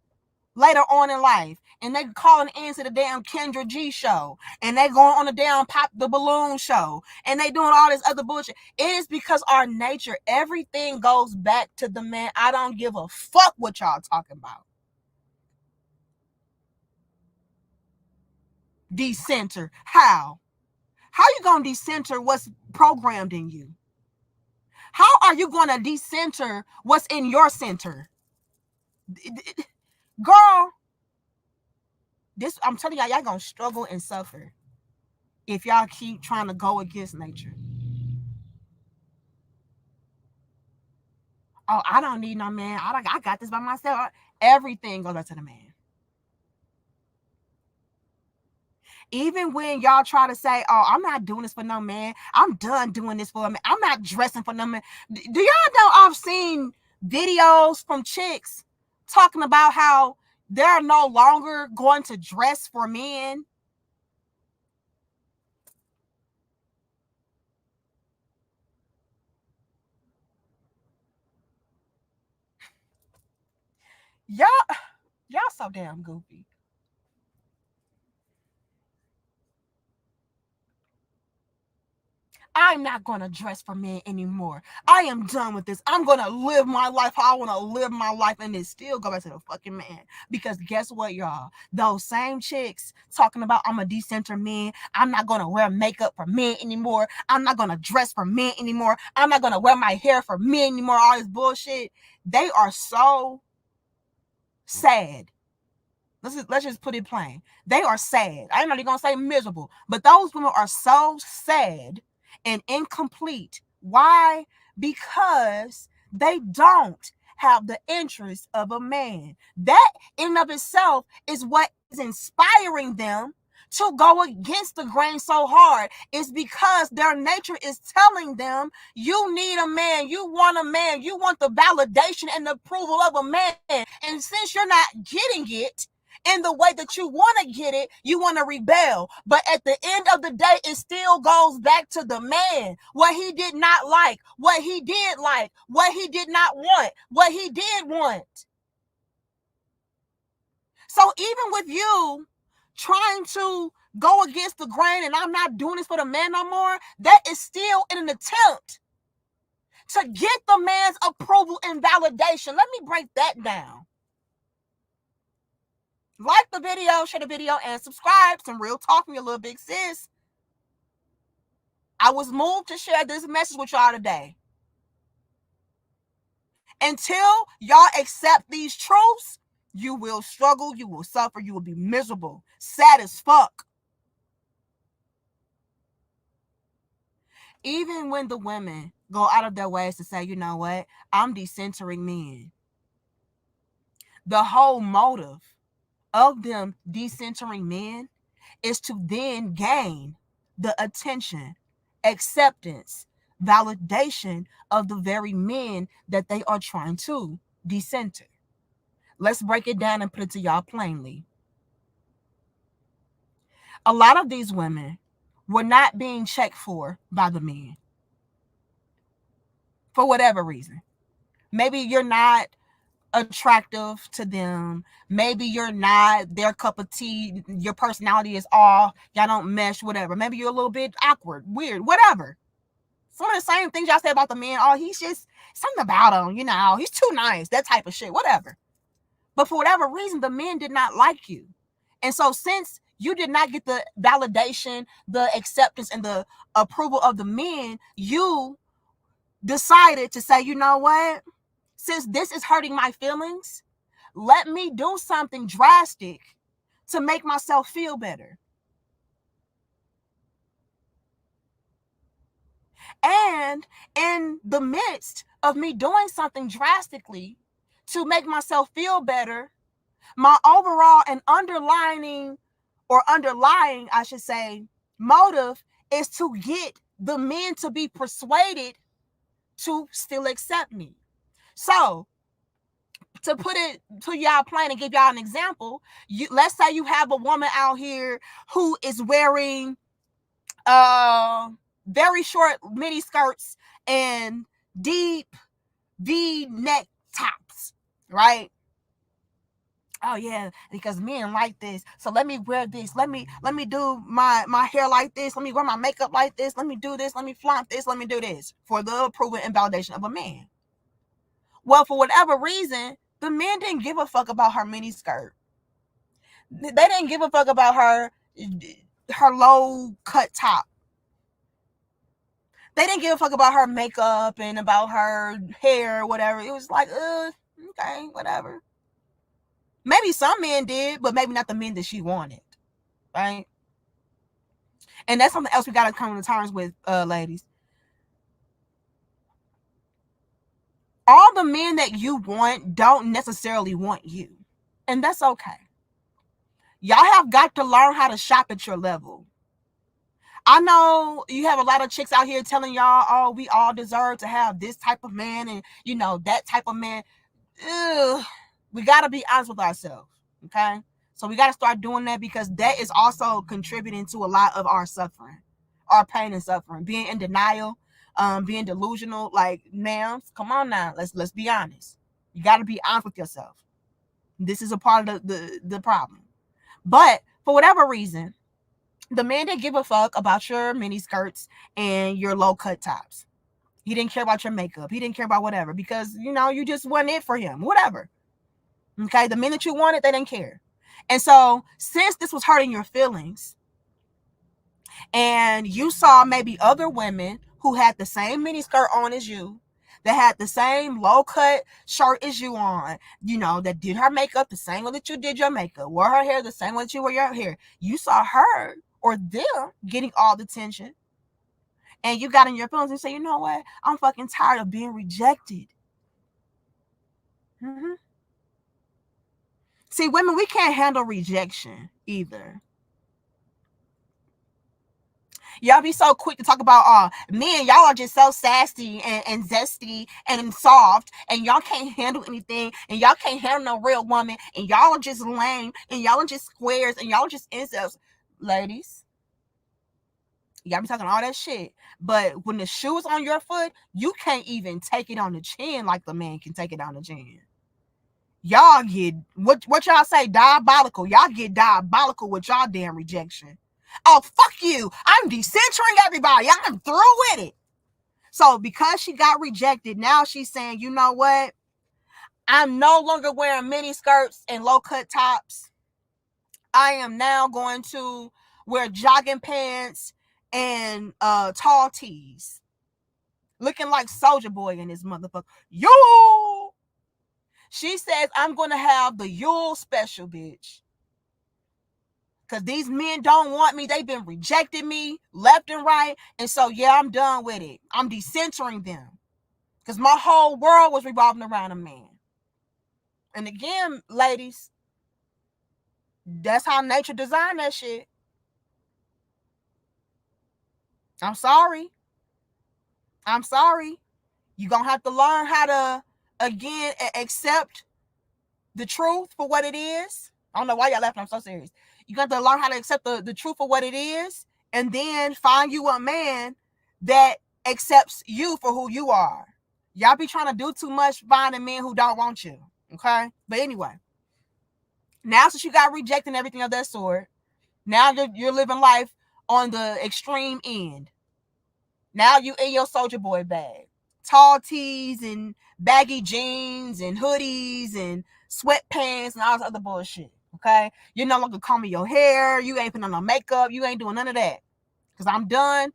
later on in life. And they calling into the damn Kendra G show. And they going on the damn Pop the Balloon show. And they doing all this other bullshit. It is because our nature, everything goes back to the man. I don't give a fuck what y'all talking about. Decenter. How? How you gonna decenter what's programmed in you? How are you gonna decenter what's in your center? Girl, I'm telling y'all gonna struggle and suffer if y'all keep trying to go against nature. Oh, I don't need no man. I got this by myself. Everything goes back to the man. Even when y'all try to say, oh, I'm not doing this for no man. I'm done doing this for a man. I'm not dressing for no man. Do y'all know I've seen videos from chicks talking about how they're no longer going to dress for men? Y'all so damn goofy. I'm not going to dress for men anymore. I am done with this. I'm going to live my life how I want to live my life, and it still go back to the fucking man. Because guess what, y'all? Those same chicks talking about I'm a decenter man. I'm not going to wear makeup for men anymore. I'm not going to dress for men anymore. I'm not going to wear my hair for men anymore. All this bullshit. They are so sad. Let's just put it plain. They are sad. I ain't not even gonna say miserable, but those women are so sad and incomplete. Why? Because they don't have the interest of a man. That in and of itself is what is inspiring them to go against the grain so hard. Is because their nature is telling them you need a man, you want a man, you want the validation and the approval of a man. And since you're not getting it in the way that you want to get it, you want to rebel. But at the end of the day, it still goes back to the man. What he did not like, what he did like, what he did not want, what he did want. So even with you trying to go against the grain and I'm not doing this for the man no more, that is still in an attempt to get the man's approval and validation. Let me break that down. Like the video, share the video, and subscribe. Some real talk from your little big sis. I was moved to share this message with y'all today. Until y'all accept these truths, you will struggle, you will suffer, you will be miserable, sad as fuck. Even when the women go out of their ways to say, you know what, I'm decentering men. The whole motive of them decentering men is to then gain the attention, acceptance, validation of the very men that they are trying to decenter. Let's break it down and put it to y'all plainly. A lot of these women were not being checked for by the men. For whatever reason. Maybe you're not attractive to them. Maybe you're not their cup of tea. Your personality is off. Y'all don't mesh, whatever. Maybe you're a little bit awkward, weird, whatever. Some of the same things y'all say about the men. Oh, he's just something about him, he's too nice, that type of shit, whatever. But for whatever reason, the men did not like you. And so since you did not get the validation, the acceptance, and the approval of the men, you decided to say, you know what? Since this is hurting my feelings, let me do something drastic to make myself feel better. And in the midst of me doing something drastically to make myself feel better, my overall and underlying, I should say, motive is to get the men to be persuaded to still accept me. So, to put it to y'all plain and give y'all an example, let's say you have a woman out here who is wearing very short mini skirts and deep V-neck tops, right? Oh yeah, because men like this, so let me wear this. Let me do my hair like this. Let me wear my makeup like this. Let me do this. Let me flaunt this. Let me do this for the approval and validation of a man. Well, for whatever reason, the men didn't give a fuck about her mini skirt. They didn't give a fuck about her low cut top. They didn't give a fuck about her makeup and about her hair or whatever. It was like, okay, whatever. Maybe some men did, but maybe not the men that she wanted, right? And that's something else we got to come to terms with, ladies. All the men that you want don't necessarily want you. And that's okay. Y'all have got to learn how to shop at your level. I know you have a lot of chicks out here telling y'all, oh, we all deserve to have this type of man and, that type of man. Ugh. We got to be honest with ourselves, okay? So we got to start doing that, because that is also contributing to a lot of our suffering, our pain and suffering, being in denial, being delusional. Like, ma'am, come on now. Let's be honest. You got to be honest with yourself. This is a part of the problem. But for whatever reason, the man didn't give a fuck about your mini skirts and your low cut tops. He didn't care about your makeup. He didn't care about whatever, because, you just wasn't it for him. Whatever. Okay, the minute you wanted, they didn't care. And so, since this was hurting your feelings, and you saw maybe other women who had the same mini skirt on as you, that had the same low cut shirt as you on, that did her makeup the same way that you did your makeup, wore her hair the same way that you wore your hair, you saw her or them getting all the attention, and you got in your feelings and say, you know what, I'm fucking tired of being rejected. Mm-hmm. See, women, we can't handle rejection either. Y'all be so quick to talk about, men, y'all are just so sassy and zesty and soft, and y'all can't handle anything, and y'all can't handle no real woman, and y'all are just lame, and y'all are just squares, and y'all are just incels. Ladies, y'all be talking all that shit, but when the shoe is on your foot, you can't even take it on the chin like the man can take it on the chin. Y'all get, what y'all say, diabolical. Y'all get diabolical with y'all damn rejection. Oh, fuck you. I'm decentering everybody. I'm through with it. So because she got rejected, now she's saying, you know what? I'm no longer wearing mini skirts and low cut tops. I am now going to wear jogging pants and tall tees. Looking like Soldier Boy in this motherfucker. Yo! She says, I'm going to have the Yule special, bitch. Because these men don't want me. They've been rejecting me left and right. And so, yeah, I'm done with it. I'm decentering them. Because my whole world was revolving around a man. And again, ladies, that's how nature designed that shit. I'm sorry. You're going to have to learn how to, again, accept the truth for what it is. I don't know why y'all laughing. I'm so serious. You got to learn how to accept the truth for what it is, and then find you a man that accepts you for who you are. Y'all be trying to do too much finding men who don't want you. Okay? But anyway, now since you got rejected and everything of that sort, now you're living life on the extreme end. Now you in your Soldier Boy bag. Tall tees and baggy jeans and hoodies and sweatpants and all this other bullshit. Okay? You're no longer combing your hair. You ain't putting on no makeup. You ain't doing none of that. Because I'm done,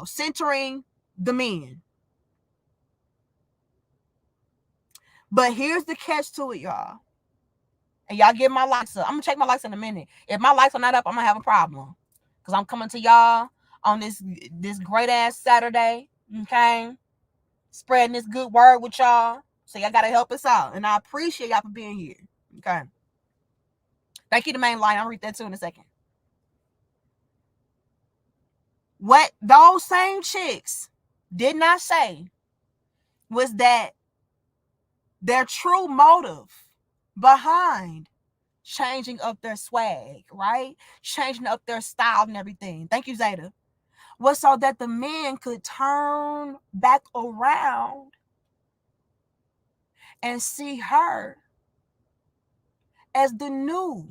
centering the men. But here's the catch to it, y'all. And y'all give my likes up. I'm going to check my likes in a minute. If my likes are not up, I'm going to have a problem. Because I'm coming to y'all on this great ass Saturday. Okay? Spreading this good word with y'all. So y'all got to help us out. And I appreciate y'all for being here. Okay? Thank you, the main line. I'll read that too in a second. What those same chicks did not say was that their true motive behind changing up their swag, right? Changing up their style and everything. Thank you, Zeta. Was so that the men could turn back around and see her as the new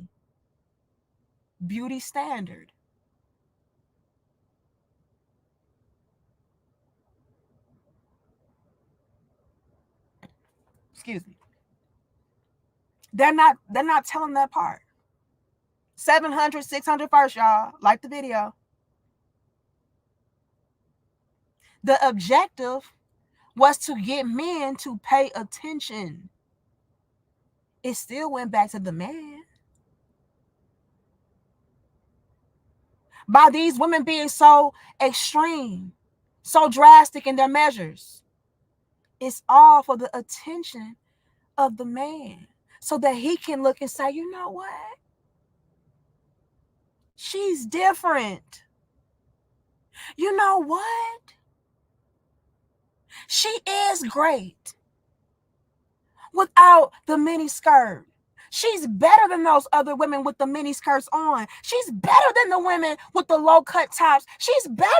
beauty standard. Excuse me. They're not telling that part. 700, 600 first, y'all. Like the video. The objective was to get men to pay attention. It still went back to the man. By these women being so extreme, so drastic in their measures, it's all for the attention of the man so that he can look and say, you know what? She's different. You know what? She is great without the mini skirt. She's better than those other women with the mini skirts on. She's better than the women with the low cut tops. She's better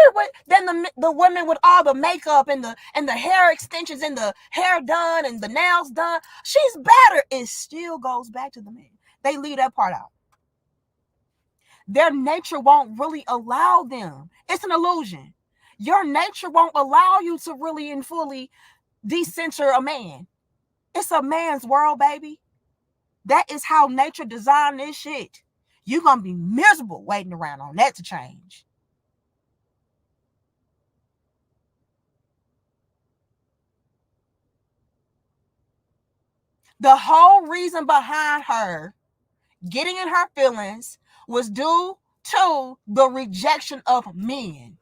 than the women with all the makeup and the hair extensions and the hair done and the nails done. She's better. It still goes back to the men. They leave that part out. Their nature won't really allow them. It's an illusion. Your nature won't allow you to really and fully decenter a man. It's a man's world, baby. That is how nature designed this shit. You're going to be miserable waiting around on that to change. The whole reason behind her getting in her feelings was due to the rejection of men.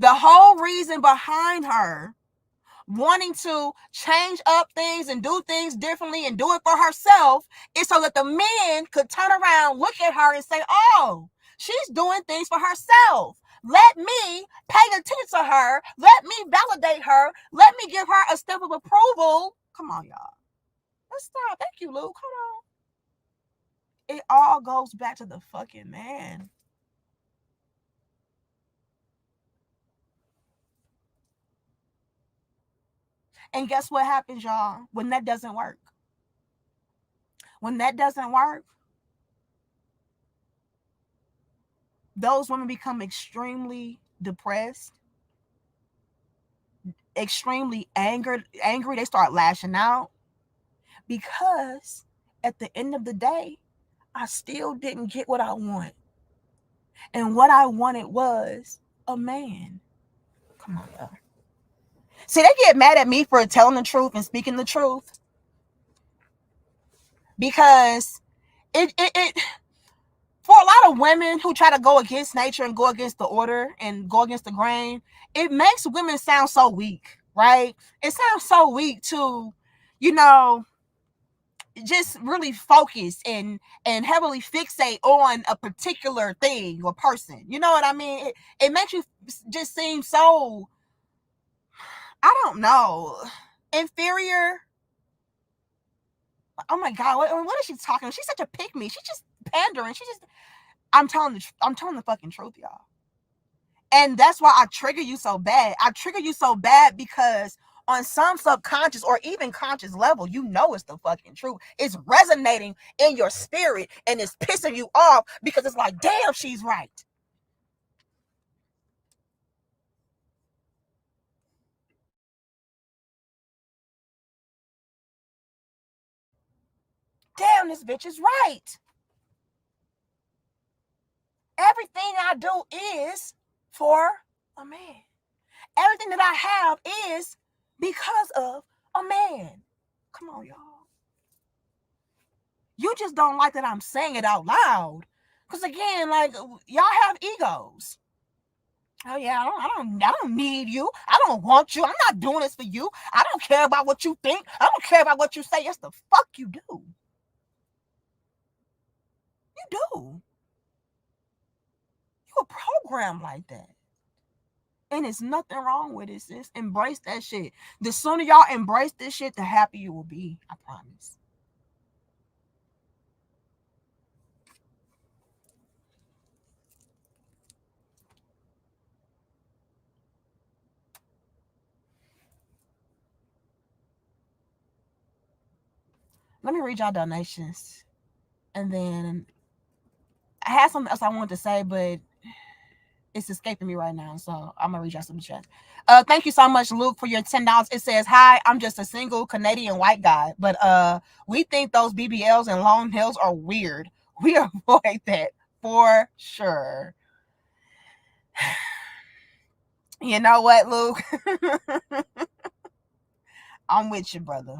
The whole reason behind her wanting to change up things and do things differently and do it for herself is so that the men could turn around, look at her and say, oh, she's doing things for herself. Let me pay attention to her. Let me validate her. Let me give her a stamp of approval. Come on, y'all. Let's stop. Thank you, Luke. Hold on. It all goes back to the fucking man. And guess what happens, y'all, when that doesn't work? When that doesn't work, those women become extremely depressed, extremely angry. They start lashing out because at the end of the day, I still didn't get what I want. And what I wanted was a man. Come on, y'all. See, they get mad at me for telling the truth and speaking the truth because it for a lot of women who try to go against nature and go against the order and go against the grain, it makes women sound so weak, right? It sounds so weak to, just really focus and heavily fixate on a particular thing or person. You know what I mean? It makes you just seem so, I don't know, inferior. Oh my God, what is she talking? She's such a pick me. She's just pandering. I'm telling the fucking truth, y'all. And that's why I trigger you so bad. I trigger you so bad because on some subconscious or even conscious level, it's the fucking truth. It's resonating in your spirit and it's pissing you off because it's like, damn, she's right. on this bitch is right. Everything I do is for a man. Everything that I have is because of a man. Come on, y'all. You just don't like that I'm saying it out loud. Because again, like, y'all have egos. Oh yeah, I don't need you. I don't want you. I'm not doing this for you. I don't care about what you think. I don't care about what you say. Yes, the fuck you do. You do. You a program like that. And it's nothing wrong with it, sis. Embrace that shit. The sooner y'all embrace this shit, the happier you will be. I promise. Let me read y'all donations. And then I had something else I wanted to say, but it's escaping me right now. So I'm gonna read y'all some chat. Thank you so much, Luke, for your $10. It says, "Hi, I'm just a single Canadian white guy, but we think those BBLs and long nails are weird. We avoid that for sure." You know what, Luke? I'm with you, brother.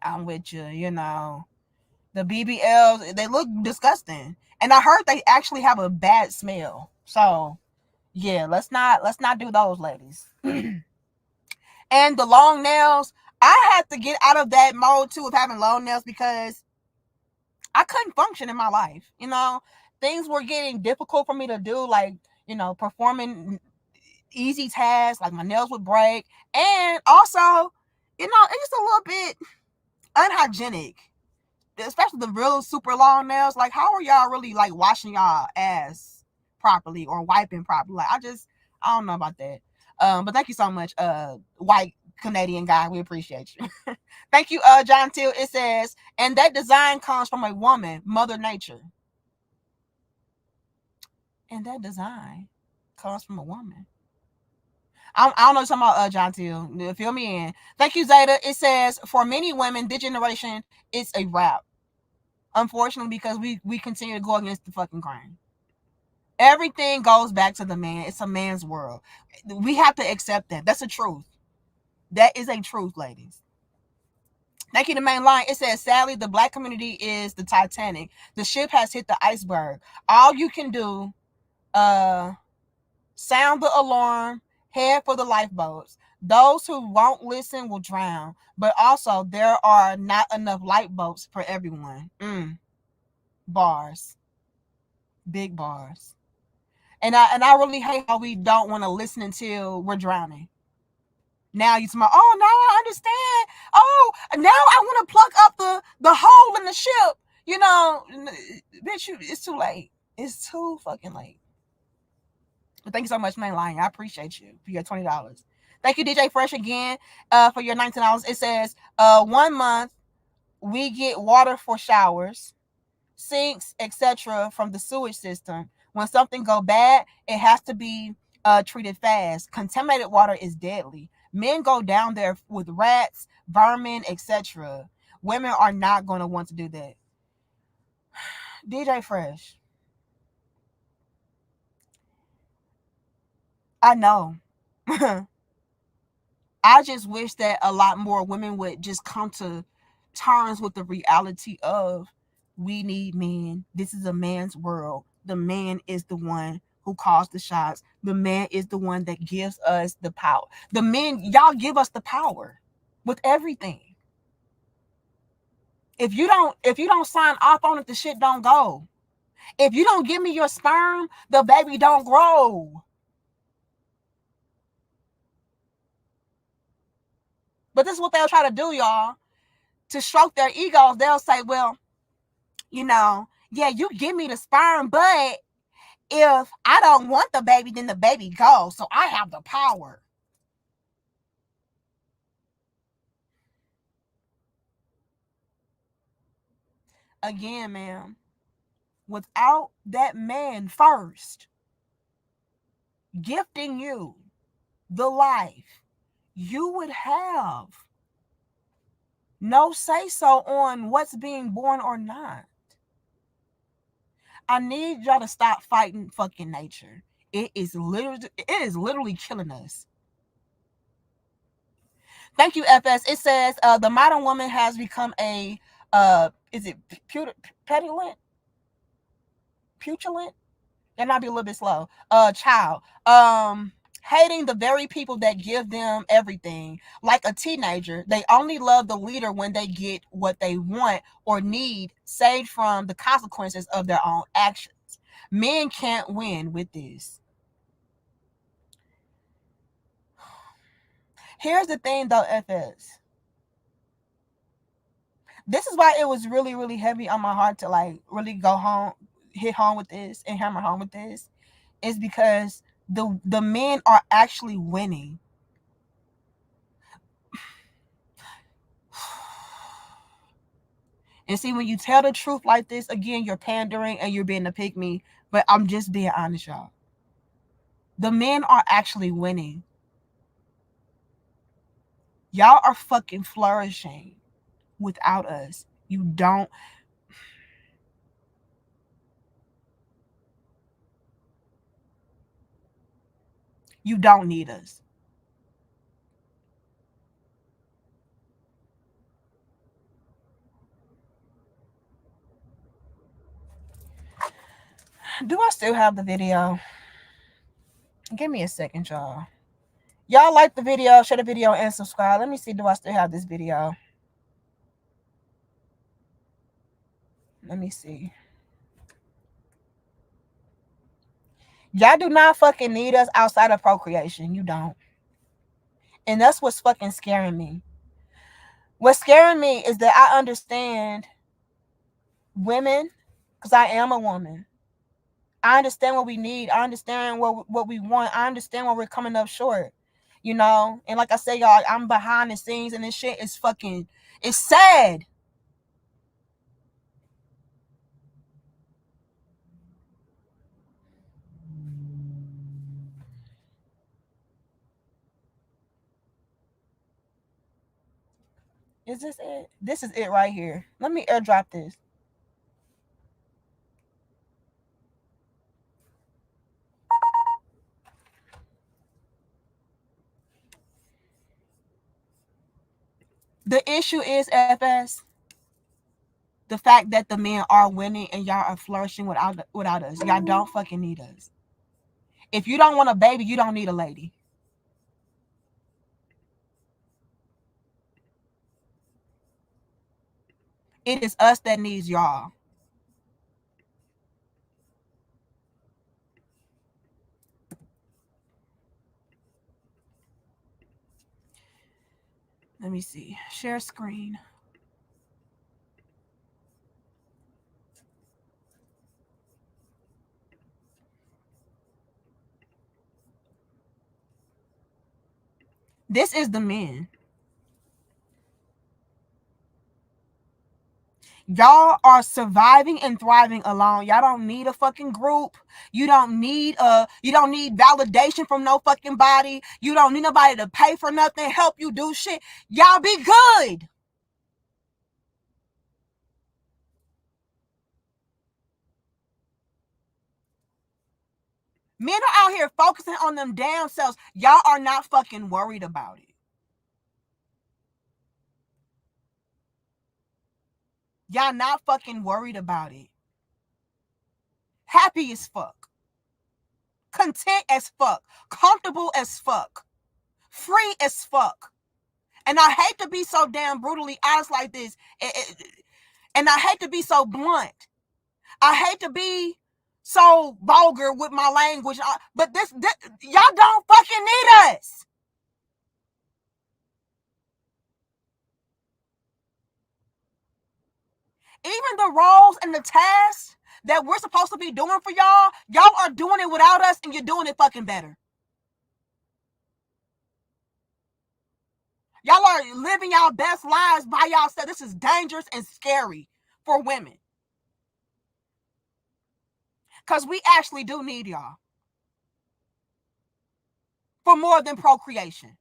I'm with you. You know, the BBLs, they look disgusting, and I heard they actually have a bad smell. So yeah, let's not do those, ladies. And the long nails, I had to get out of that mode too of having long nails because I couldn't function in my life. You know, things were getting difficult for me to do, like, you know, performing easy tasks, like my nails would break. And also, you know, it's just a little bit unhygienic, especially the real super long nails. Like, how are y'all really like washing y'all ass properly or wiping properly? Like, I don't know about that. But thank you so much, white Canadian guy. We appreciate you. Thank you, John Till. It says, and that design comes from a woman, Mother Nature. And that design comes from a woman. I don't know what you're talking about, John Till. Fill me in. Thank you, Zeta. It says, for many women, this generation, it's a wrap. Unfortunately, because we continue to go against the fucking grain. Everything goes back to the man. It's a man's world. We have to accept that. That's a truth. That is a truth, ladies. Thank you, the main line. It says, sadly, the black community is the Titanic. The ship has hit the iceberg. All you can do, sound the alarm, head for the lifeboats. Those who won't listen will drown. But also, there are not enough lifeboats for everyone. Bars. Big bars. And I really hate how we don't want to listen until we're drowning. Now you smile. Oh, now I understand. Oh, now I want to plug up the hole in the ship. You know, bitch, it's too late. It's too fucking late. But thank you so much, Mainline. I appreciate you for your $20. Thank you, DJ Fresh, again, for your $19. It says, 1 month we get water for showers, sinks, etc. from the sewage system. When something go bad, it has to be treated fast. Contaminated water is deadly. Men go down there with rats, vermin, etc. Women are not going to want to do that. DJ Fresh, I know. I just wish that a lot more women would just come to terms with the reality of, we need men. This is a man's world. The man is the one who calls the shots. The man is the one that gives us the power. The men, y'all give us the power with everything. If you don't sign off on it, the shit don't go. If you don't give me your sperm, the baby don't grow. But this is what they'll try to do, y'all. To stroke their egos, they'll say, well, you know, yeah, you give me the sperm, but if I don't want the baby, then the baby goes. So I have the power. Again, ma'am, without that man first gifting you the life, you would have no say so on what's being born or not. I need y'all to stop fighting fucking nature. It is literally killing us. Thank you, FS. It says the modern woman has become a is it petulant? Putulant? That might be a little bit slow. Child. Hating the very people that give them everything. Like a teenager, they only love the leader when they get what they want or need, saved from the consequences of their own actions. Men can't win with this. Here's the thing though, FS. This is why it was really, really heavy on my heart to like really go home, hit home with this and hammer home with this. Is because the men are actually winning. And see, when you tell the truth like this, again, you're pandering and you're being a pick me. But I'm just being honest, y'all. The men are actually winning. Y'all are fucking flourishing without us. You don't need us. Do I still have the video? Give me a second, y'all. Y'all like the video, share the video, and subscribe. Let me see, do I still have this video? Let me see. Y'all do not fucking need us outside of procreation. You don't. And that's what's fucking scaring me. What's scaring me is that I understand women, because I am a woman. I understand what we need. I understand what we want. I understand where we're coming up short. You know? And like I say, y'all, I'm behind the scenes and this shit is fucking, it's sad. Is this it? This is it right here. Let me airdrop this. The issue is, FS, the fact that the men are winning and y'all are flourishing without us. Y'all don't fucking need us. If you don't want a baby, you don't need a lady. It is us that needs y'all. Let me see. Share screen. This is the men. Y'all are surviving and thriving alone. Y'all don't need a fucking group. You don't need validation from no fucking body. You don't need nobody to pay for nothing, help you do shit. Y'all be good. Men are out here focusing on them damn selves. Y'all are not fucking worried about it. Y'all not fucking worried about it. Happy as fuck. Content as fuck. Comfortable as fuck. Free as fuck. And I hate to be so damn brutally honest like this. And I hate to be so blunt. I hate to be so vulgar with my language. But this y'all don't fucking need us. Even the roles and the tasks that we're supposed to be doing for y'all are doing it without us, and you're doing it fucking better. Y'all are living y'all best lives by y'allself. This is dangerous and scary for women. Because we actually do need y'all for more than procreation.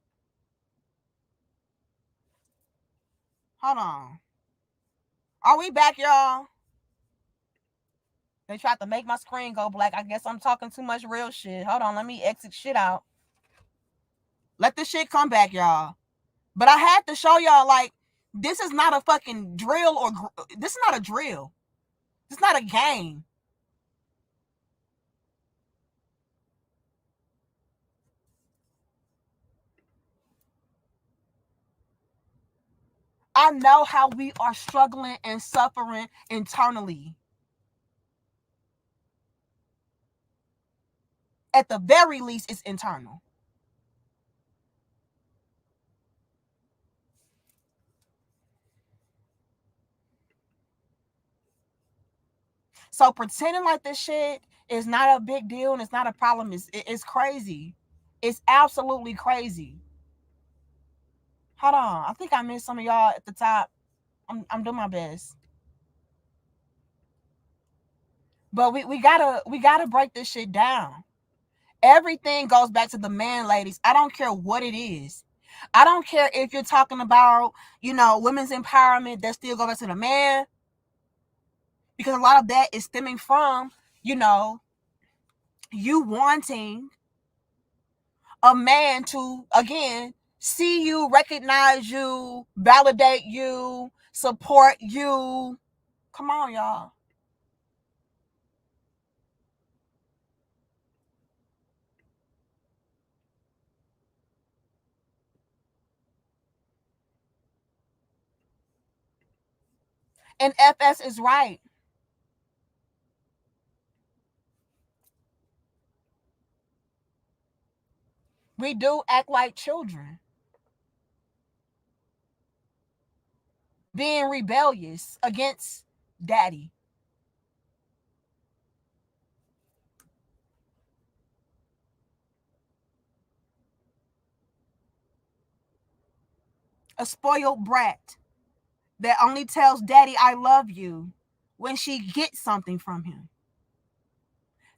Hold on. Are we back, y'all? They tried to make my screen go black. I guess I'm talking too much real shit. Hold on, let me exit shit out. Let this shit come back, y'all. But I had to show y'all, like, this is not a fucking drill, or this is not a drill. It's not a game. I know how we are struggling and suffering internally. At the very least, it's internal. So pretending like this shit is not a big deal and it's not a problem it's crazy. It's absolutely crazy. Hold on. I think I missed some of y'all at the top. I'm doing my best. But we gotta break this shit down. Everything goes back to the man, ladies. I don't care what it is. I don't care if you're talking about, women's empowerment, that still goes back to the man. Because a lot of that is stemming from, you wanting a man to, again, see you, recognize you, validate you, support you. Come on, y'all. And FS is right. We do act like children, being rebellious against daddy. A spoiled brat that only tells daddy I love you when she gets something from him.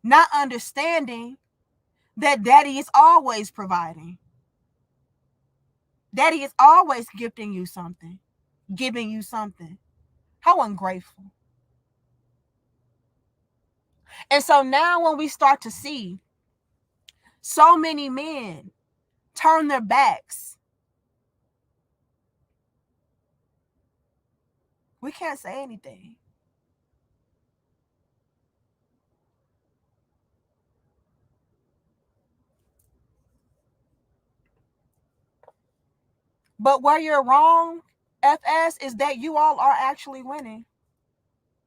Not understanding that daddy is always providing. Daddy is always gifting you something, giving you something. How ungrateful. And so now when we start to see so many men turn their backs, we can't say anything. But where you're wrong, FS, is that you all are actually winning,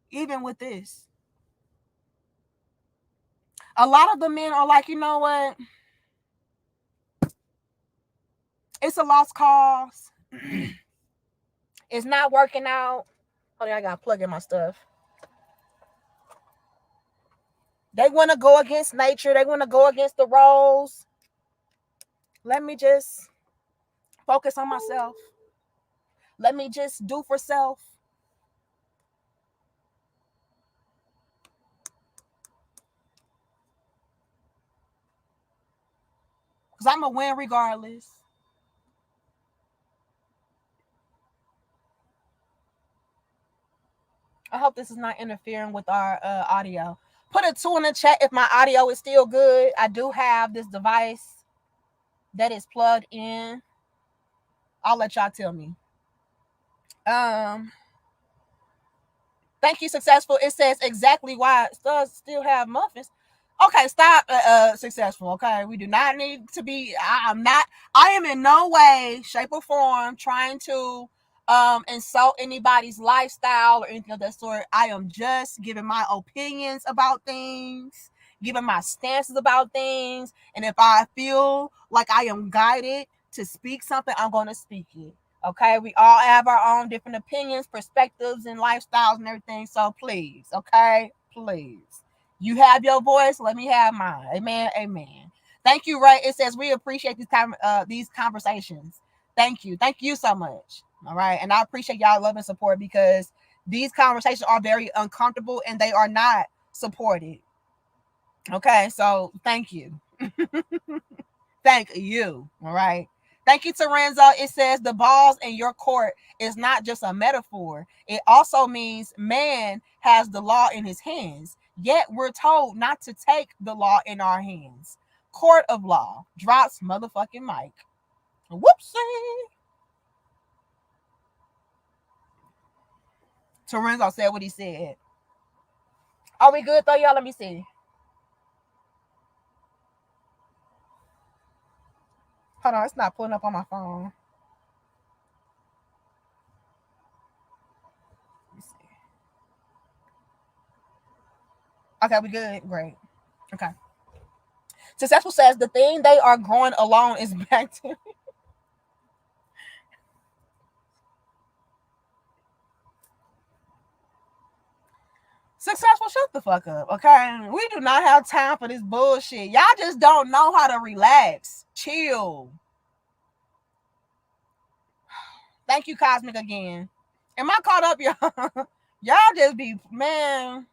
even with this. A lot of the men are like, you know what? It's a lost cause. It's not working out. Hold on, I gotta plug in my stuff. They want to go against nature. They want to go against the roles. Let me just focus on myself. Let me just do for self. Because I'm going to win regardless. I hope this is not interfering with our audio. Put a 2 in the chat if my audio is still good. I do have this device that is plugged in. I'll let y'all tell me. Thank you, successful. It says exactly why it does still have muffins. Okay, stop, successful. Okay, we do not need to be. I am in no way, shape, or form trying to insult anybody's lifestyle or anything of that sort. I am just giving my opinions about things, giving my stances about things, and if I feel like I am guided to speak something, I'm going to speak it. Okay, we all have our own different opinions, perspectives, and lifestyles and everything. So please, okay, please. You have your voice, let me have mine. Amen. Amen. Thank you, Ray. It says we appreciate these conversations. Thank you so much. All right, and I appreciate y'all love and support because these conversations are very uncomfortable and they are not supported. Okay, so thank you. Thank you. All right. Thank you, Terenzo. It says the balls in your court is not just a metaphor. It also means man has the law in his hands. Yet we're told not to take the law in our hands. Court of law. Drops motherfucking mic. Whoopsie. Terenzo said what he said. Are we good though, y'all? Let me see. Hold on, it's not pulling up on my phone. Let me see. Okay, we good. Great. Okay. Successful says the thing they are growing alone is bacteria. Successful, shut the fuck up, okay? We do not have time for this bullshit. Y'all just don't know how to relax. Chill. Thank you, Cosmic, again. Am I caught up, y'all? Y'all just be, man.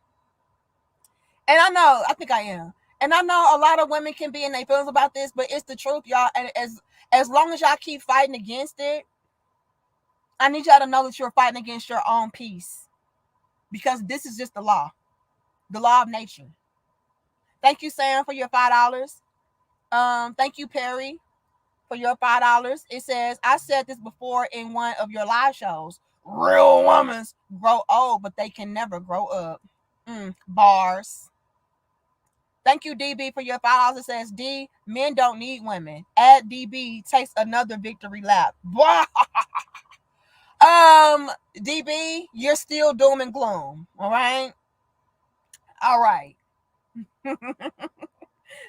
And I think I am. And I know a lot of women can be in their feelings about this, but it's the truth, y'all. And as long as y'all keep fighting against it, I need y'all to know that you're fighting against your own peace. Because this is just the law of nature. Thank you, Sam, for your $5. Thank you, Perry, for your $5. It says, I said this before in one of your live shows. Real women grow old, but they can never grow up. Bars. Thank you, DB, for your $5. It says, D, men don't need women. Add DB, takes another victory lap. DB, you're still doom and gloom. All right. All right.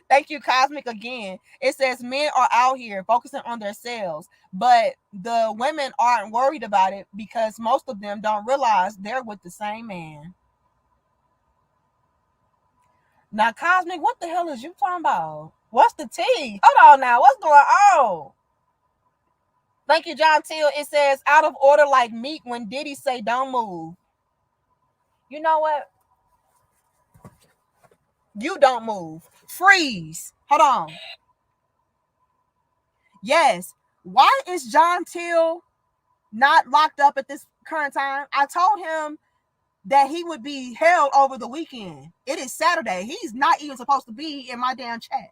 Thank you, Cosmic, again. It says men are out here focusing on themselves, but the women aren't worried about it because most of them don't realize they're with the same man. Now, Cosmic, what the hell is you talking about? What's the tea? Hold on now. What's going on? Thank you, John Till. It says out of order like Meek when Diddy say don't move. You know what? You don't move. Freeze. Hold on. Yes. Why is John Till not locked up at this current time? I told him that he would be held over the weekend. It is Saturday. He's not even supposed to be in my damn chat.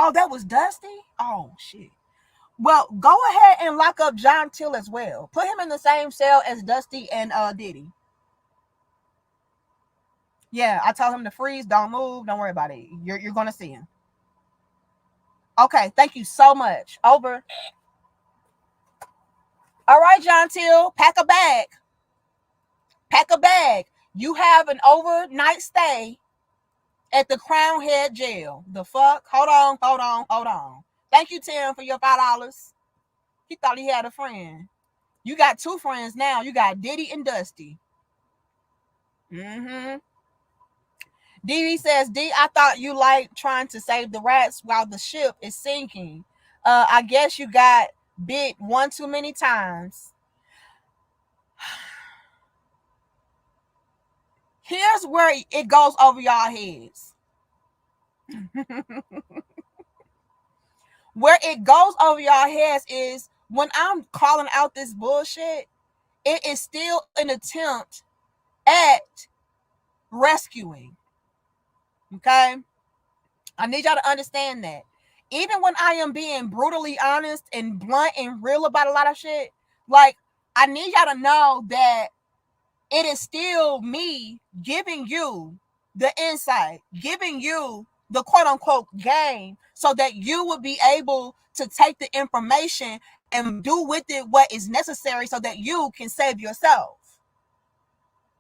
Oh, that was Dusty? Oh, shit. Well, go ahead and lock up John Till as well. Put him in the same cell as Dusty and Diddy. Yeah, I told him to freeze, don't move, don't worry about it. You're going to see him. Okay, thank you so much. Over. All right, John Till, pack a bag. Pack a bag. You have an overnight stay at the Crown Head Jail. The fuck? Hold on. Thank you, Tim, for your $5. He thought he had a friend. You got two friends now. You got Diddy and Dusty. DB says, D, I thought you liked trying to save the rats while the ship is sinking. I guess you got bit one too many times. Here's where it goes over y'all heads. Where it goes over y'all heads is when I'm calling out this bullshit, it is still an attempt at rescuing. Okay? I need y'all to understand that. Even when I am being brutally honest and blunt and real about a lot of shit, like, I need y'all to know that it is still me giving you the insight, giving you the quote unquote game so that you will be able to take the information and do with it what is necessary so that you can save yourself.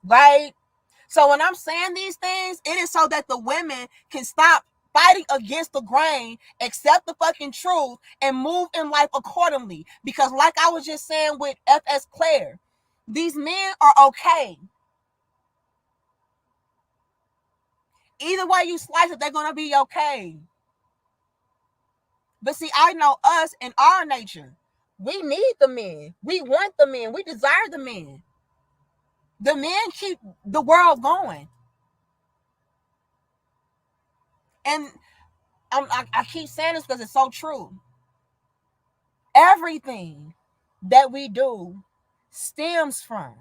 Right? So when I'm saying these things, it is so that the women can stop fighting against the grain, accept the fucking truth, and move in life accordingly. Because like I was just saying with FS Claire, these men are okay. Either way you slice it, they're going to be okay. But see, I know us and our nature. We need the men. We want the men. We desire the men. The men keep the world going. And I keep saying this because it's so true. Everything that we do stems from,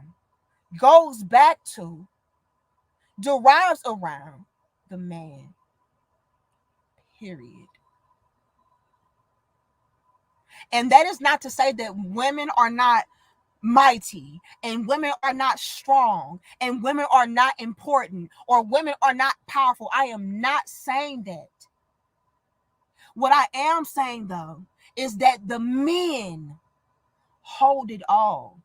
goes back to, derives around the man. Period. And that is not to say that women are not mighty and women are not strong and women are not important or women are not powerful. I am not saying that. What I am saying though is that the men hold it all.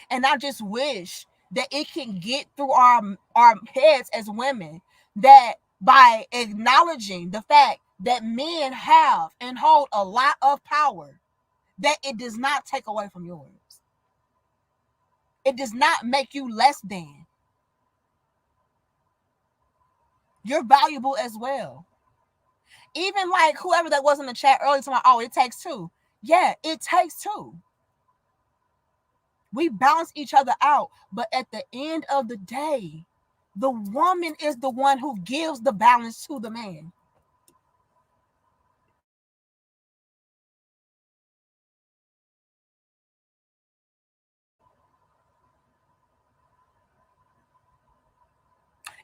And I just wish that it can get through our heads as women that by acknowledging the fact that men have and hold a lot of power, that it does not take away from yours. It does not make you less than. You're valuable as well. Even like whoever that was in the chat earlier, talking about, oh, it takes two. Yeah, it takes two. We balance each other out. But at the end of the day, the woman is the one who gives the balance to the man.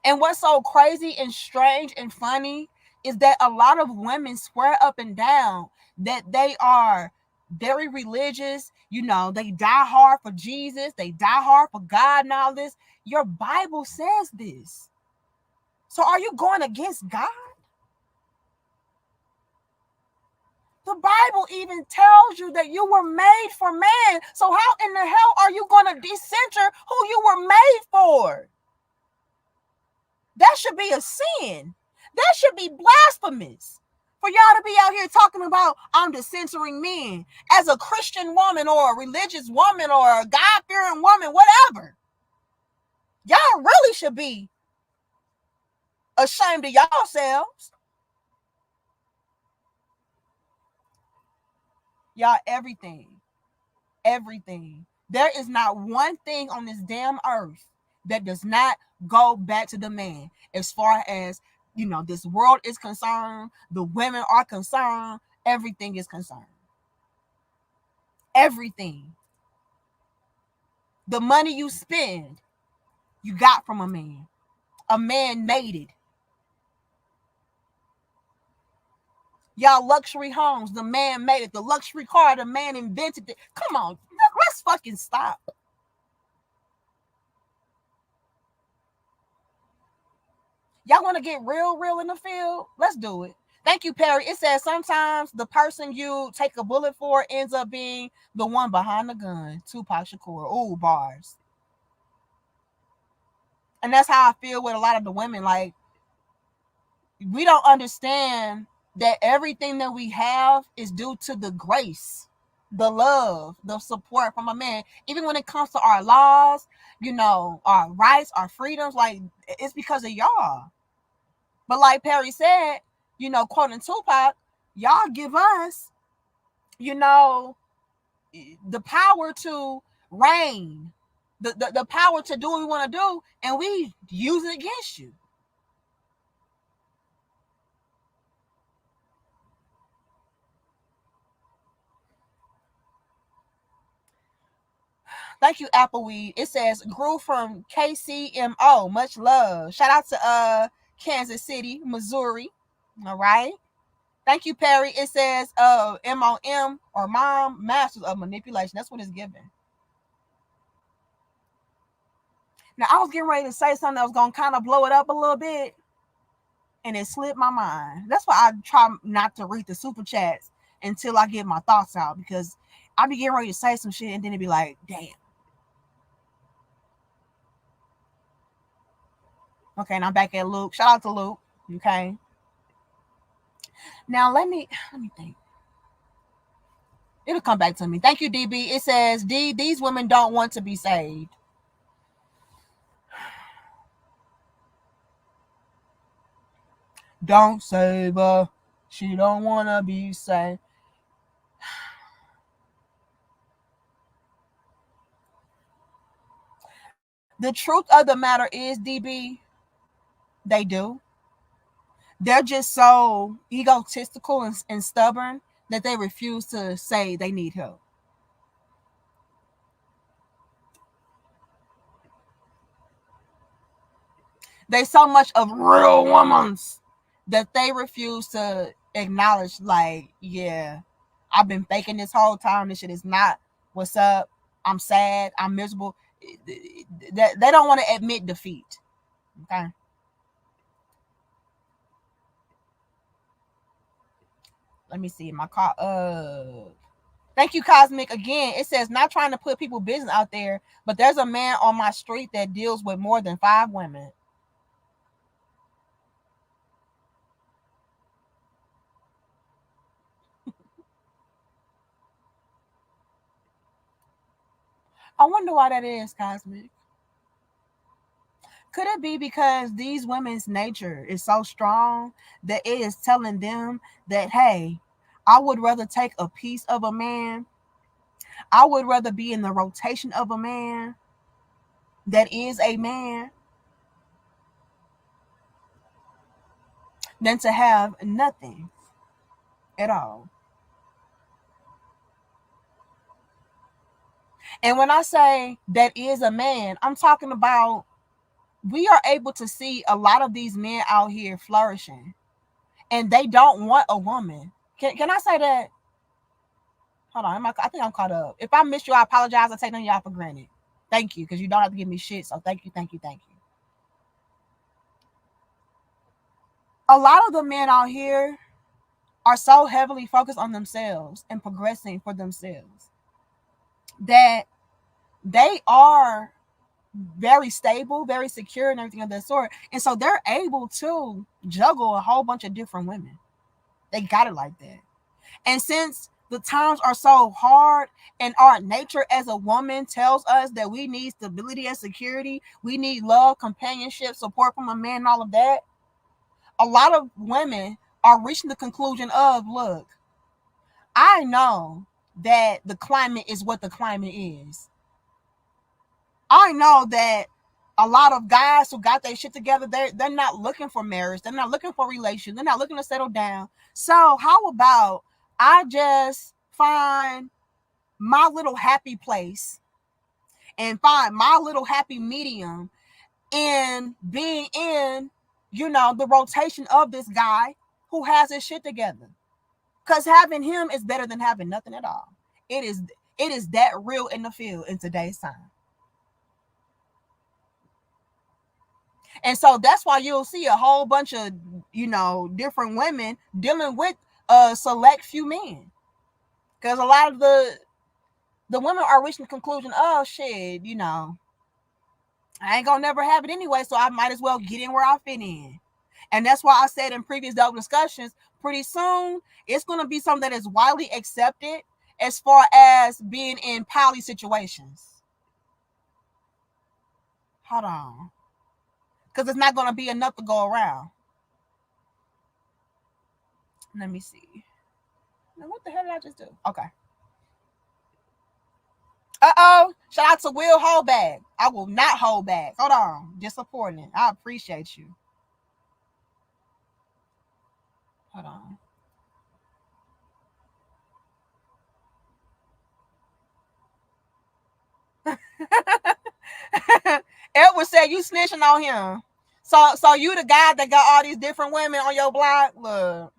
And what's so crazy and strange and funny is that a lot of women swear up and down that they are very religious. You know, they die hard for Jesus, they die hard for God and all this. Your Bible says this. So are you going against God? The Bible even tells you that you were made for man. So how in the hell are you going to decenter who you were made for? That should be a sin. That should be blasphemous. For y'all to be out here talking about I'm decentering men as a Christian woman or a religious woman or a God-fearing woman, whatever. Y'all really should be ashamed of yourselves. Y'all, everything. There is not one thing on this damn earth that does not go back to the man as far as, you know, this world is concerned, the women are concerned, everything is concerned. Everything. The money you spend, you got from a man. A man made it. Y'all luxury homes, the man made it. The luxury car, the man invented it. Come on, let's fucking stop. Y'all want to get real in the field? Let's do it. Thank you, Perry. It says sometimes the person you take a bullet for ends up being the one behind the gun. Tupac Shakur. Ooh, bars. And that's how I feel with a lot of the women. Like, we don't understand that everything that we have is due to the grace, the love, the support from a man. Even when it comes to our laws, you know, our rights, our freedoms, like, it's because of y'all. But like Perry said, you know, quoting Tupac, y'all give us, you know, the power to reign, the power to do what we want to do, and we use it against you. Thank you, Appleweed. It says grew from KCMO. Much love. Shout out to Kansas City, Missouri. All right. Thank you, Perry. It says MOM or mom, masters of manipulation. That's what it's given. Now I was getting ready to say something that was gonna kind of blow it up a little bit, and it slipped my mind. That's why I try not to read the super chats until I get my thoughts out, because I be getting ready to say some shit and then it'd be like, damn. Okay, and I'm back at Luke. Shout out to Luke. Okay. Now let me think. It'll come back to me. Thank you, DB. It says, D, these women don't want to be saved. Don't save her. She don't want to be saved. The truth of the matter is, DB, They do. They're just so egotistical and stubborn that they refuse to say they need help. They so much of real women that they refuse to acknowledge, like, yeah, I've been faking this whole time. This shit is not what's up. I'm sad. I'm miserable. They don't want to admit defeat. Okay. Let me see. My car. Thank you, Cosmic. Again, it says not trying to put people business out there, but there's a man on my street that deals with more than 5 women. I wonder why that is, Cosmic. Could it be because these women's nature is so strong that it is telling them that, hey, I would rather take a piece of a man, I would rather be in the rotation of a man that is a man than to have nothing at all. And when I say that is a man, I'm talking about we are able to see a lot of these men out here flourishing and they don't want a woman. Can I say that? Hold on. I think I'm caught up. If I missed you, I apologize. I take none of y'all for granted. Thank you, because you don't have to give me shit. So thank you, thank you, thank you. A lot of the men out here are so heavily focused on themselves and progressing for themselves that they are very stable, very secure, and everything of that sort. And so they're able to juggle a whole bunch of different women. They got it like that. And since the times are so hard and our nature as a woman tells us that we need stability and security, we need love, companionship, support from a man, and all of that, a lot of women are reaching the conclusion of, look, I know that the climate is what the climate is. I know that a lot of guys who got their shit together, they're not looking for marriage. They're not looking for relations. They're not looking to settle down. So how about I just find my little happy place and find my little happy medium in being in, the rotation of this guy who has his shit together. Because having him is better than having nothing at all. It is that real in the field in today's time. And so that's why you'll see a whole bunch of, different women dealing with a select few men. Because a lot of the women are reaching the conclusion, oh shit, I ain't gonna never have it anyway, so I might as well get in where I fit in. And that's why I said in previous dope discussions, pretty soon it's gonna be something that is widely accepted as far as being in poly situations. Hold on. Because it's not gonna be enough to go around. Let me see. Now, what the hell did I just do? Okay. Shout out to Will Holdback. I will not hold back. Hold on. Just supporting it. I appreciate you. Hold on. Edward said you snitching on him. So you the guy that got all these different women on your block? Look.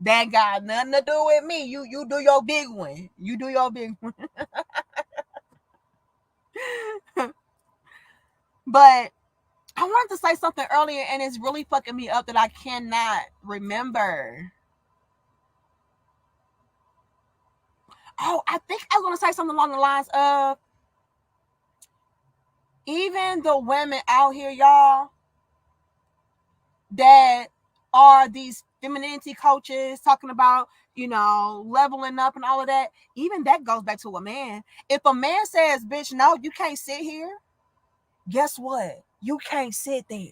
That got nothing to do with me. You do your big one. You do your big one. But I wanted to say something earlier, and it's really fucking me up that I cannot remember. Oh, I think I was going to say something along the lines of, even the women out here, y'all, that are these femininity coaches talking about, leveling up and all of that, even that goes back to a man. If a man says, bitch, no, you can't sit here, guess what? You can't sit there.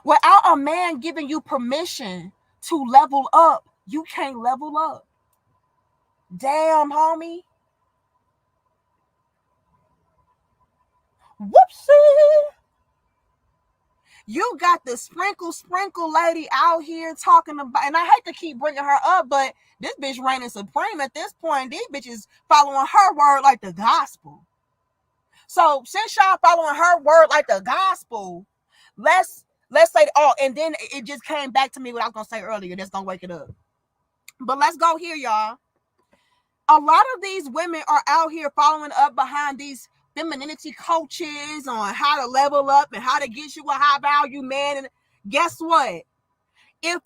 Without a man giving you permission to level up, you can't level up. Damn, homie. Whoopsie. You got the sprinkle lady out here talking about, and I hate to keep bringing her up, but this bitch reigning supreme at this point. These bitches following her word like the gospel. So since y'all following her word like the gospel, let's say, oh, and then it just came back to me what I was gonna say earlier. That's gonna wake it up. But let's go here, y'all. A lot of these women are out here following up behind these femininity coaches on how to level up and how to get you a high value man. And guess what? If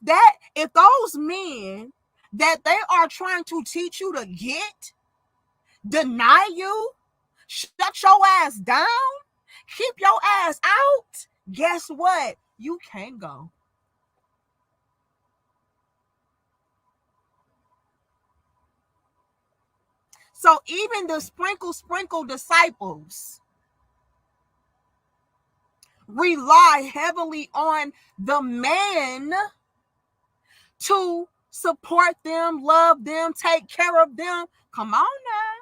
those men that they are trying to teach you to get deny you, shut your ass down, keep your ass out, guess what? You can't go. So even the sprinkle disciples rely heavily on the man to support them, love them, take care of them. Come on now.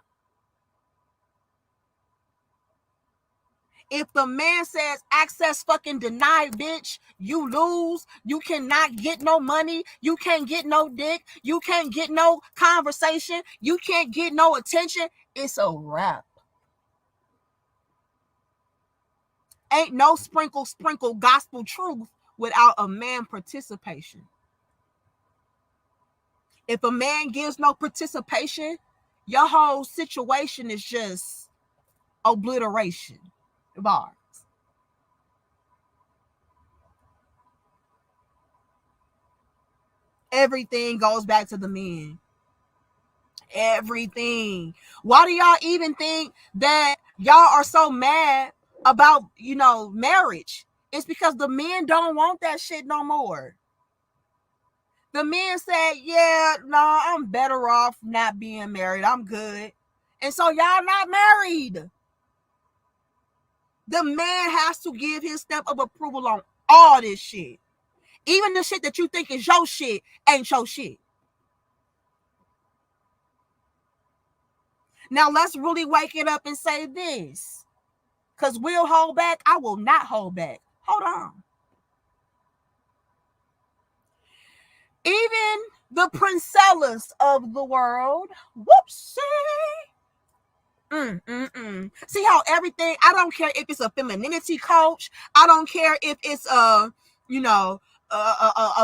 If the man says access fucking denied, bitch, you lose. You cannot get no money. You can't get no dick. You can't get no conversation. You can't get no attention. It's a wrap. Ain't no sprinkle gospel truth without a man participation. If a man gives no participation, your whole situation is just obliteration. Bars. Everything goes back to the men. Everything. Why do y'all even think that y'all are so mad about, marriage? It's because the men don't want that shit no more. The men said, yeah, no, I'm better off not being married. I'm good. And so y'all not married. The man has to give his stamp of approval on all this shit. Even the shit that you think is your shit ain't your shit. Now let's really wake it up and say this. Because we'll hold back. I will not hold back. Hold on. Even the princellas of the world. Whoopsie. See how everything, I don't care if it's a femininity coach. I don't care if it's a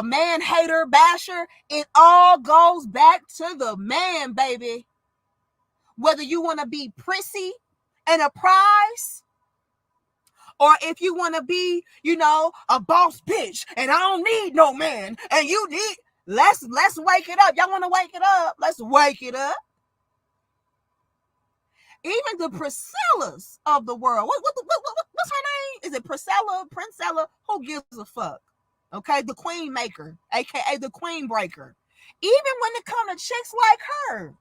man hater basher. It all goes back to the man, baby. Whether you want to be prissy and a prize, or if you want to be, a boss bitch and I don't need no man and you need, let's wake it up. Y'all want to wake it up? Let's wake it up. Even the Priscillas of the world. What's her name? Is it Priscilla? Princella? Who gives a fuck? Okay, the queen maker, aka the queen breaker. Even when it comes to chicks like her,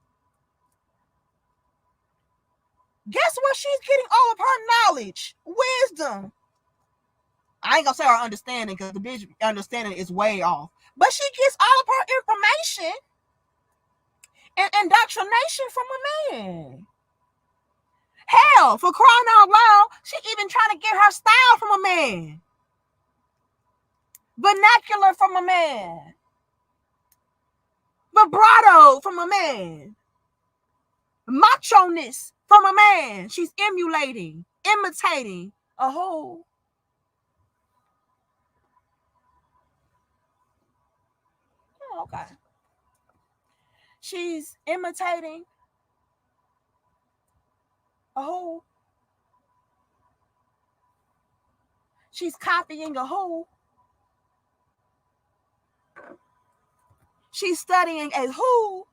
guess where she's getting all of her knowledge, wisdom. I ain't gonna say her understanding because the bitch understanding is way off, but she gets all of her information and indoctrination from a man. Hell, for crying out loud, she even trying to get her style from a man. Vernacular from a man. Vibrato from a man. Macho-ness from a man. She's emulating, imitating a whole. Oh, okay. She's imitating a whole. She's copying a whole. She's studying a who.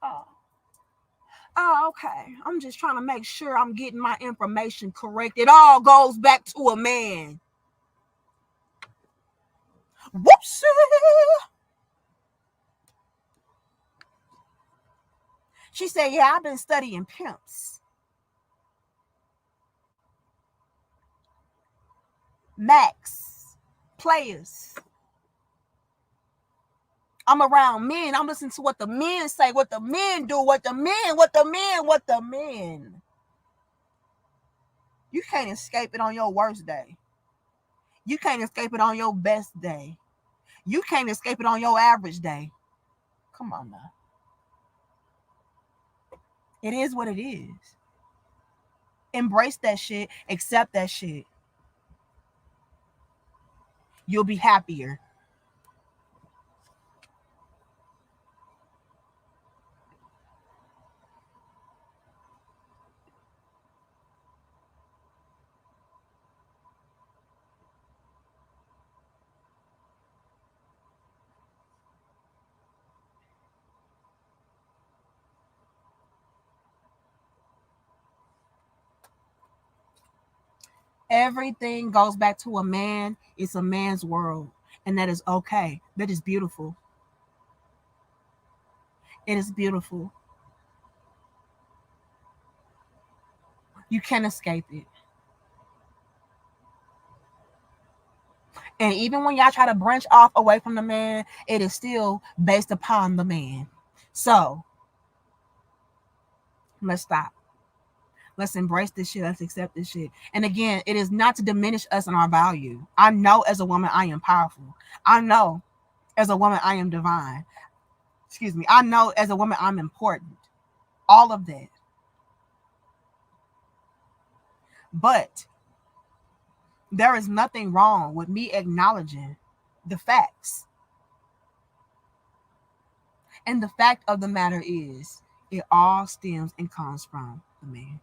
Oh. Oh, okay. I'm just trying to make sure I'm getting my information correct. It all goes back to a man. Whoopsie. She said, yeah, I've been studying pimps. Max. Players. I'm around men. I'm listening to what the men say, what the men do, what the men. You can't escape it on your worst day. You can't escape it on your best day. You can't escape it on your average day. Come on now. It is what it is. Embrace that shit. Accept that shit. You'll be happier. Everything goes back to a man. It's a man's world. And that is okay. That is beautiful. It is beautiful. You can't escape it. And even when y'all try to branch off away from the man, it is still based upon the man. So let's stop. Let's embrace this shit. Let's accept this shit. And again, it is not to diminish us and our value. I know as a woman, I am powerful. I know as a woman, I am divine. Excuse me. I know as a woman, I'm important. All of that. But there is nothing wrong with me acknowledging the facts. And the fact of the matter is, it all stems and comes from the man.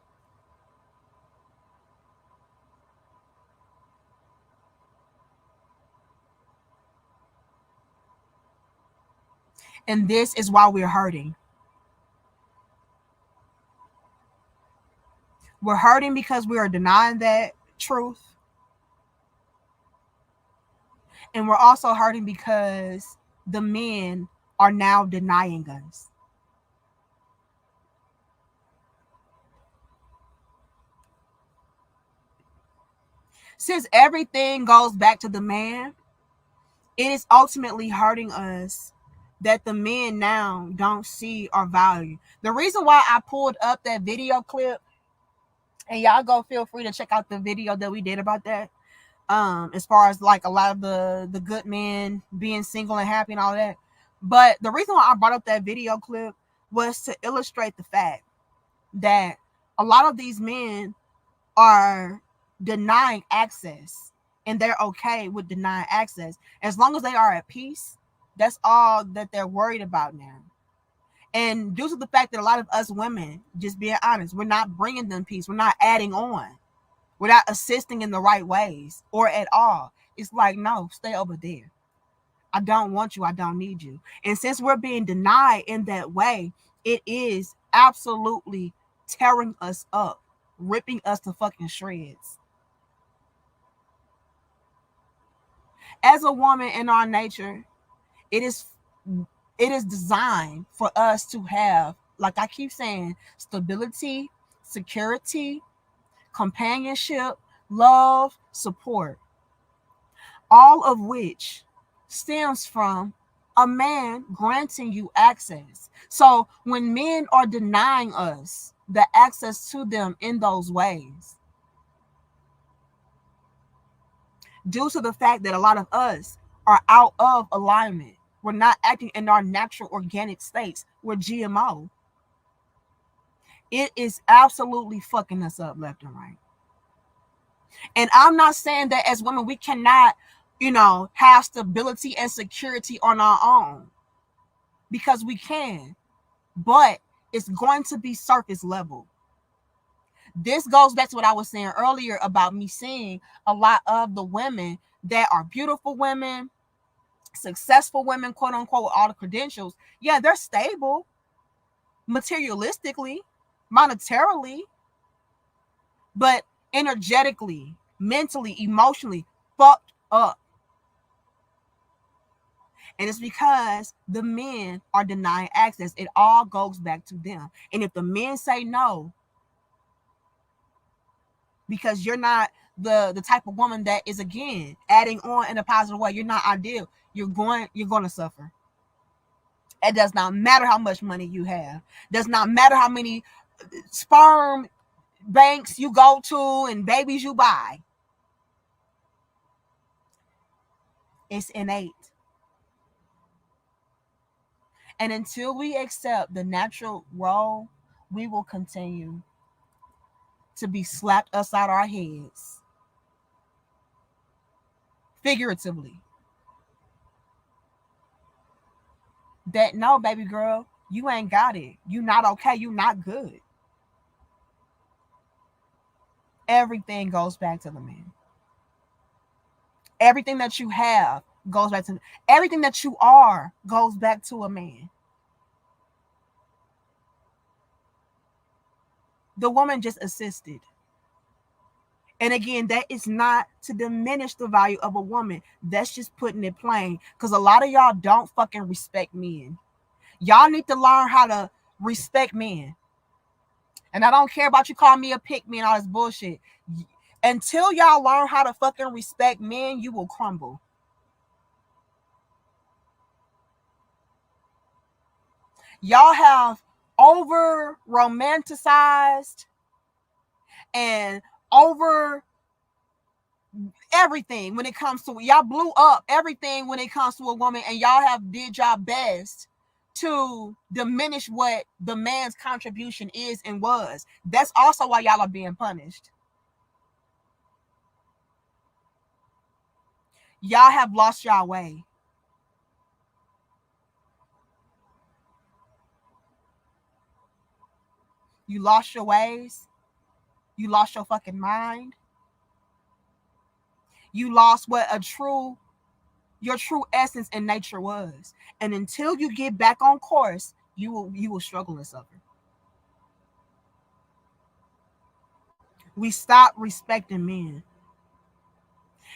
And this is why we're hurting. We're hurting because we are denying that truth. And we're also hurting because the men are now denying us. Since everything goes back to the man, it is ultimately hurting us that the men now don't see our value. The reason why I pulled up that video clip, and y'all go feel free to check out the video that we did about that, as far as like a lot of the good men being single and happy and all that. But the reason why I brought up that video clip was to illustrate the fact that a lot of these men are denying access, and they're okay with denying access as long as they are at peace. That's all that they're worried about now. And due to the fact that a lot of us women, just being honest, we're not bringing them peace, we're not adding on, we're not assisting in the right ways or at all. It's like, no, stay over there. I don't want you. I don't need you. And since we're being denied in that way, it is absolutely tearing us up, ripping us to fucking shreds. As a woman in our nature, it is designed for us to have, like I keep saying, stability, security, companionship, love, support, all of which stems from a man granting you access. So when men are denying us the access to them in those ways, due to the fact that a lot of us are out of alignment, we're not acting in our natural organic states, we're GMO. It is absolutely fucking us up left and right. And I'm not saying that as women we cannot, have stability and security on our own, because we can, but it's going to be surface level. This goes back to what I was saying earlier about me seeing a lot of the women that are beautiful women, successful women, quote unquote, with all the credentials. Yeah, they're stable materialistically, monetarily, but energetically, mentally, emotionally fucked up. And it's because the men are denying access. It all goes back to them. And if the men say no, because you're not the type of woman that is, again, adding on in a positive way, you're not ideal, you're going to suffer. It does not matter how much money you have. Does not matter how many sperm banks you go to and babies you buy. It's innate. And until we accept the natural role, we will continue to be slapped upside our heads, figuratively. That no, baby girl, you ain't got it. You not okay. You not good. Everything goes back to the man. Everything that you have goes back to everything that you are goes back to a man. The woman just assisted. And again, that is not to diminish the value of a woman. That's just putting it plain. Because a lot of y'all don't fucking respect men. Y'all need to learn how to respect men. And I don't care about you calling me a pick me and all this bullshit. Until y'all learn how to fucking respect men, you will crumble. Y'all have over romanticized and over everything when it comes to y'all blew up everything when it comes to a woman, and y'all have did y'all best to diminish what the man's contribution is and was. That's also why y'all are being punished. Y'all have lost y'all way. You lost your ways. You lost your fucking mind. You lost what your true essence and nature was. And until you get back on course, you will struggle and suffer. We stop respecting men.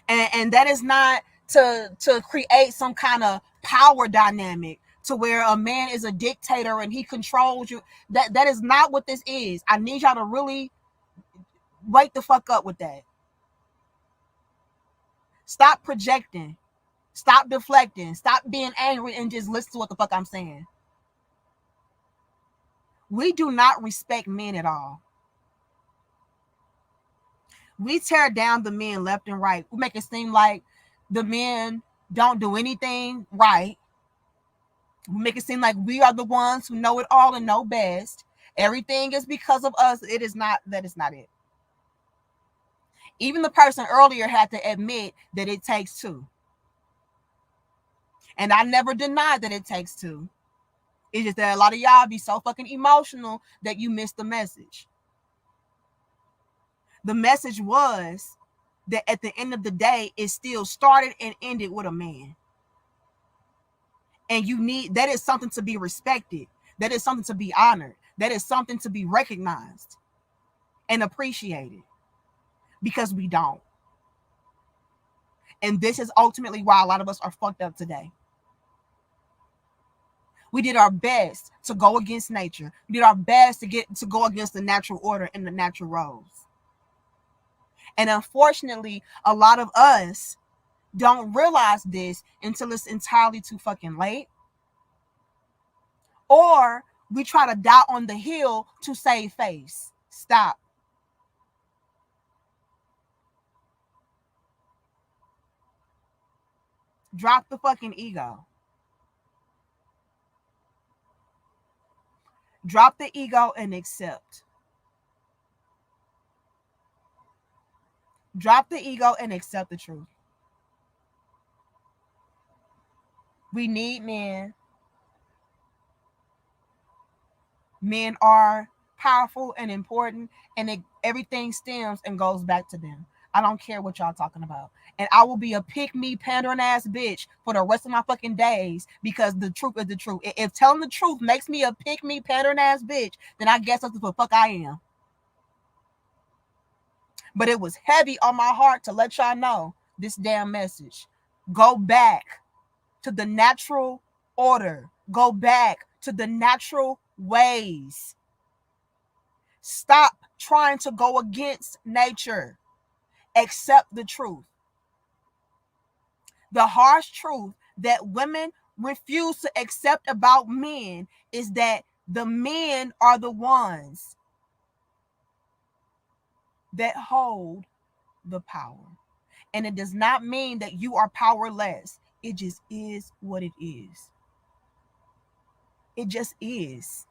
And that is not to create some kind of power dynamic to where a man is a dictator and he controls you. That is not what this is. I need y'all to really wake the fuck up with that. Stop projecting. Stop deflecting. Stop being angry and just listen to what the fuck I'm saying. We do not respect men at all. We tear down the men left and right. We make it seem like the men don't do anything right. We make it seem like we are the ones who know it all and know best. Everything is because of us. It is not. That is not it. Even the person earlier had to admit that it takes two. And I never denied that it takes two. It's just that a lot of y'all be so fucking emotional that you miss the message. The message was that at the end of the day, it still started and ended with a man. And that is something to be respected. That is something to be honored. That is something to be recognized and appreciated, because we don't. And this is ultimately why a lot of us are fucked up today. We did our best to go against nature. We did our best to go against the natural order and the natural roles. And unfortunately, a lot of us don't realize this until it's entirely too fucking late. Or we try to die on the hill to save face. Stop. Drop the fucking ego. Drop the ego and accept. Drop the ego and accept the truth. We need men. Men are powerful and important, and everything stems and goes back to them. I don't care what y'all talking about. And I will be a pick me pandering ass bitch for the rest of my fucking days, because the truth is the truth. If telling the truth makes me a pick me pandering ass bitch, then I guess that's what the fuck I am. But it was heavy on my heart to let y'all know this damn message. Go back to the natural order. Go back to the natural ways. Stop trying to go against nature. Accept the truth. The harsh truth that women refuse to accept about men is that the men are the ones that hold the power. And it does not mean that you are powerless. It just is what it is. It just is.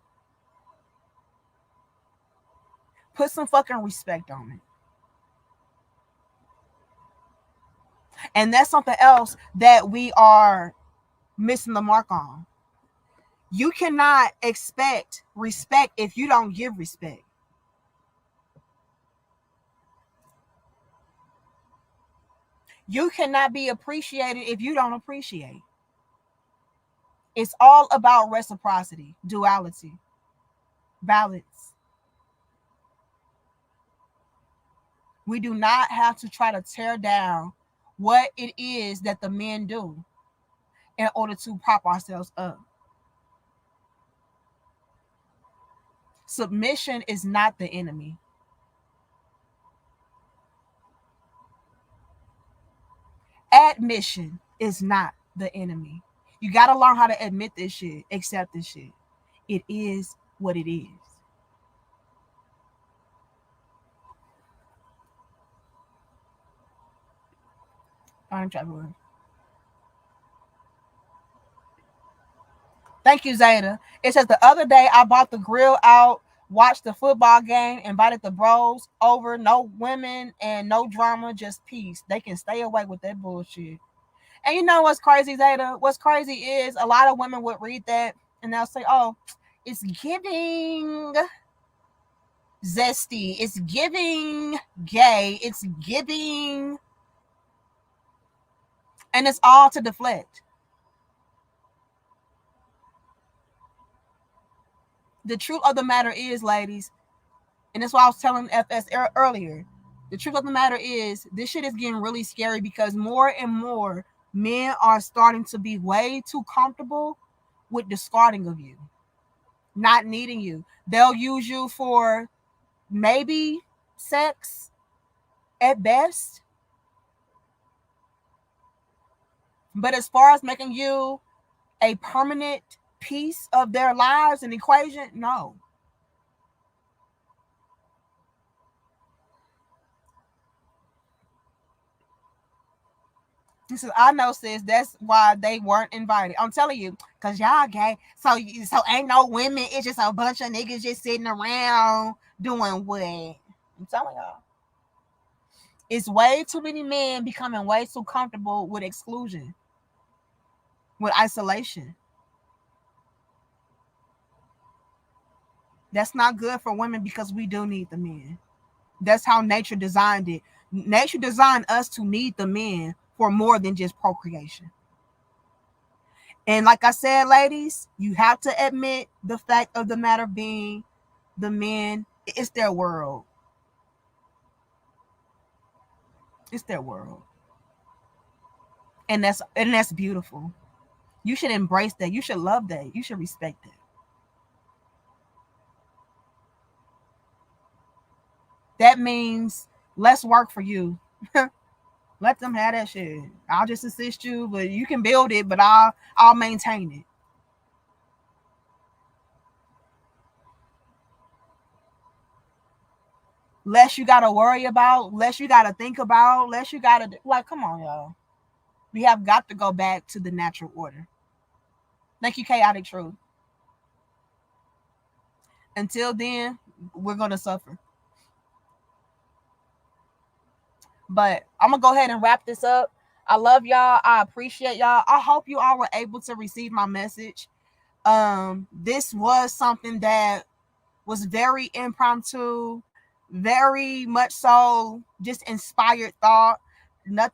Put some fucking respect on it. And that's something else that we are missing the mark on. You cannot expect respect if you don't give respect. You cannot be appreciated if you don't appreciate. It's all about reciprocity, duality, balance. We do not have to try to tear down what it is that the men do in order to prop ourselves up. Submission is not the enemy. Admission is not the enemy. You got to learn how to admit this shit, accept this shit. It is what it is. I'm trying. Thank you, Zeta. It says the other day I bought the grill out, watched the football game, invited the bros over. No women and no drama, just peace. They can stay away with that bullshit. And you know what's crazy, Zeta? What's crazy is a lot of women would read that and they'll say, oh, it's giving zesty. It's giving gay. It's giving. And it's all to deflect. The truth of the matter is, ladies, and that's why I was telling FS earlier, the truth of the matter is this shit is getting really scary because more and more men are starting to be way too comfortable with discarding of you, not needing you. They'll use you for maybe sex at best. But as far as making you a permanent piece of their lives and equation, no. He said, I know, sis. That's why they weren't invited. I'm telling you, because y'all gay. So ain't no women. It's just a bunch of niggas just sitting around doing what? I'm telling y'all. It's way too many men becoming way too comfortable with exclusion, with isolation. That's not good for women because we do need the men. That's how nature designed it. Nature designed us to need the men for more than just procreation. And like I said, ladies, you have to admit the fact of the matter being the men, it's their world. It's their world. And that's beautiful. You should embrace that. You should love that. You should respect that. That means less work for you. Let them have that shit. I'll just assist you, but you can build it, but I'll maintain it. Less you gotta worry about, less you gotta think about, less you gotta like. Come on, y'all. We have got to go back to the natural order. Thank you, Chaotic Truth. Until then, we're gonna suffer. But I'm gonna go ahead and wrap this up. I love y'all. I appreciate y'all. I hope you all were able to receive my message. This was something that was very impromptu, very much so just inspired thought. None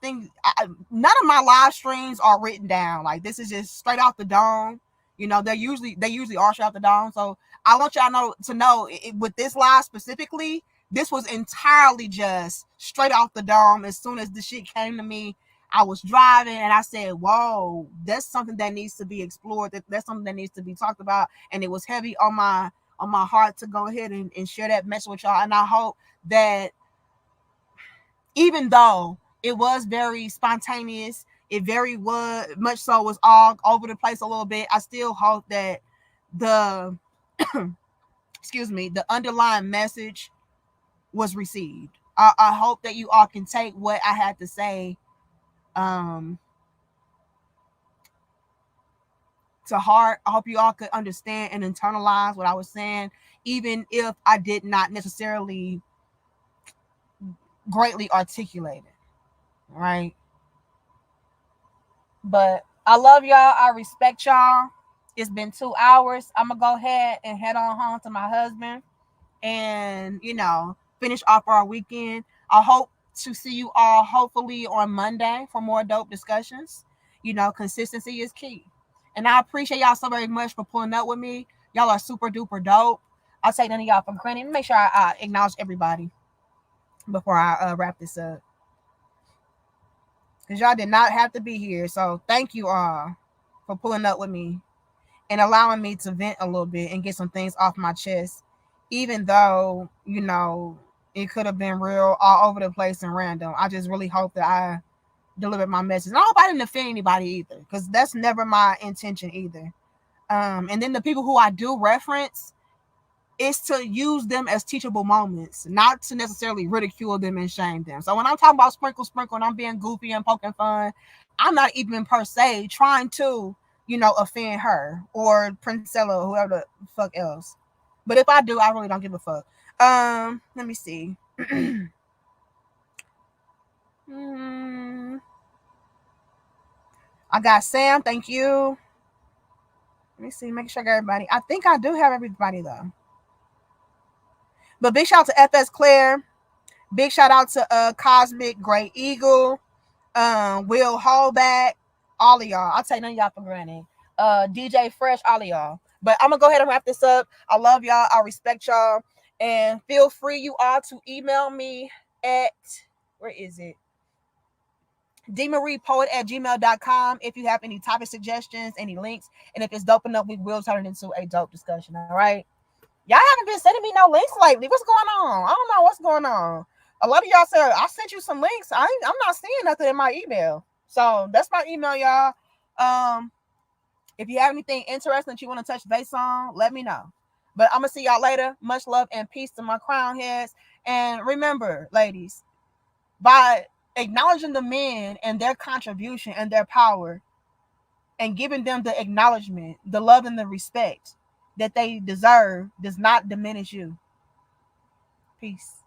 of my live streams are written down. Like this is just straight off the dome. You know, they usually are straight off the dome. So I want y'all to know with this live specifically, this was entirely just straight off the dome. As soon as the shit came to me, I was driving and I said, whoa, that's something that needs to be explored. That's something that needs to be talked about. And it was heavy on my heart to go ahead and share that message with y'all. And I hope that even though it was very spontaneous, It very much so was all over the place a little bit. I still hope that the the underlying message was received. I hope that you all can take what I had to say to heart. I hope you all could understand and internalize what I was saying, even if I did not necessarily greatly articulate it, right? But I love y'all. I respect y'all. It's been 2 hours. I'm going to go ahead and head on home to my husband and, finish off our weekend. I hope to see you all hopefully on Monday for more dope discussions. Consistency is key. And I appreciate y'all so very much for pulling up with me. Y'all are super duper dope. I'll take none of y'all for granted. Make sure I acknowledge everybody before I wrap this up. Because y'all did not have to be here. So thank you all for pulling up with me and allowing me to vent a little bit and get some things off my chest. Even though, it could have been real all over the place and random. I just really hope that I delivered my message. And I hope I didn't offend anybody either, because that's never my intention either. And then the people who I do reference, is to use them as teachable moments, not to necessarily ridicule them and shame them. So when I'm talking about sprinkle, and I'm being goofy and poking fun, I'm not even per se trying to, offend her or Princella or whoever the fuck else. But if I do, I really don't give a fuck. Let me see. I got Sam, thank you. Let me see, make sure I got everybody. I think I do have everybody though. But big shout out to FS Claire. Big shout out to Cosmic Great Eagle, Will Hallback, all of y'all. I'll take none of y'all for granted. DJ Fresh, all of y'all. But I'm gonna go ahead and wrap this up. I love y'all. I respect y'all. And feel free, you all, to email me at, where is it? DMariePoet@gmail.com if you have any topic suggestions, any links. And if it's dope enough, we will turn it into a dope discussion. All right. Y'all haven't been sending me no links lately. What's going on? I don't know what's going on. A lot of y'all said I sent you some links. I'm not seeing nothing in my email. So that's my email, y'all. If you have anything interesting that you want to touch base on, let me know. But I'm gonna see y'all later. Much love and peace to my crown heads. And remember, ladies, by acknowledging the men and their contribution and their power, and giving them the acknowledgement, the love and the respect that they deserve, does not diminish you. Peace.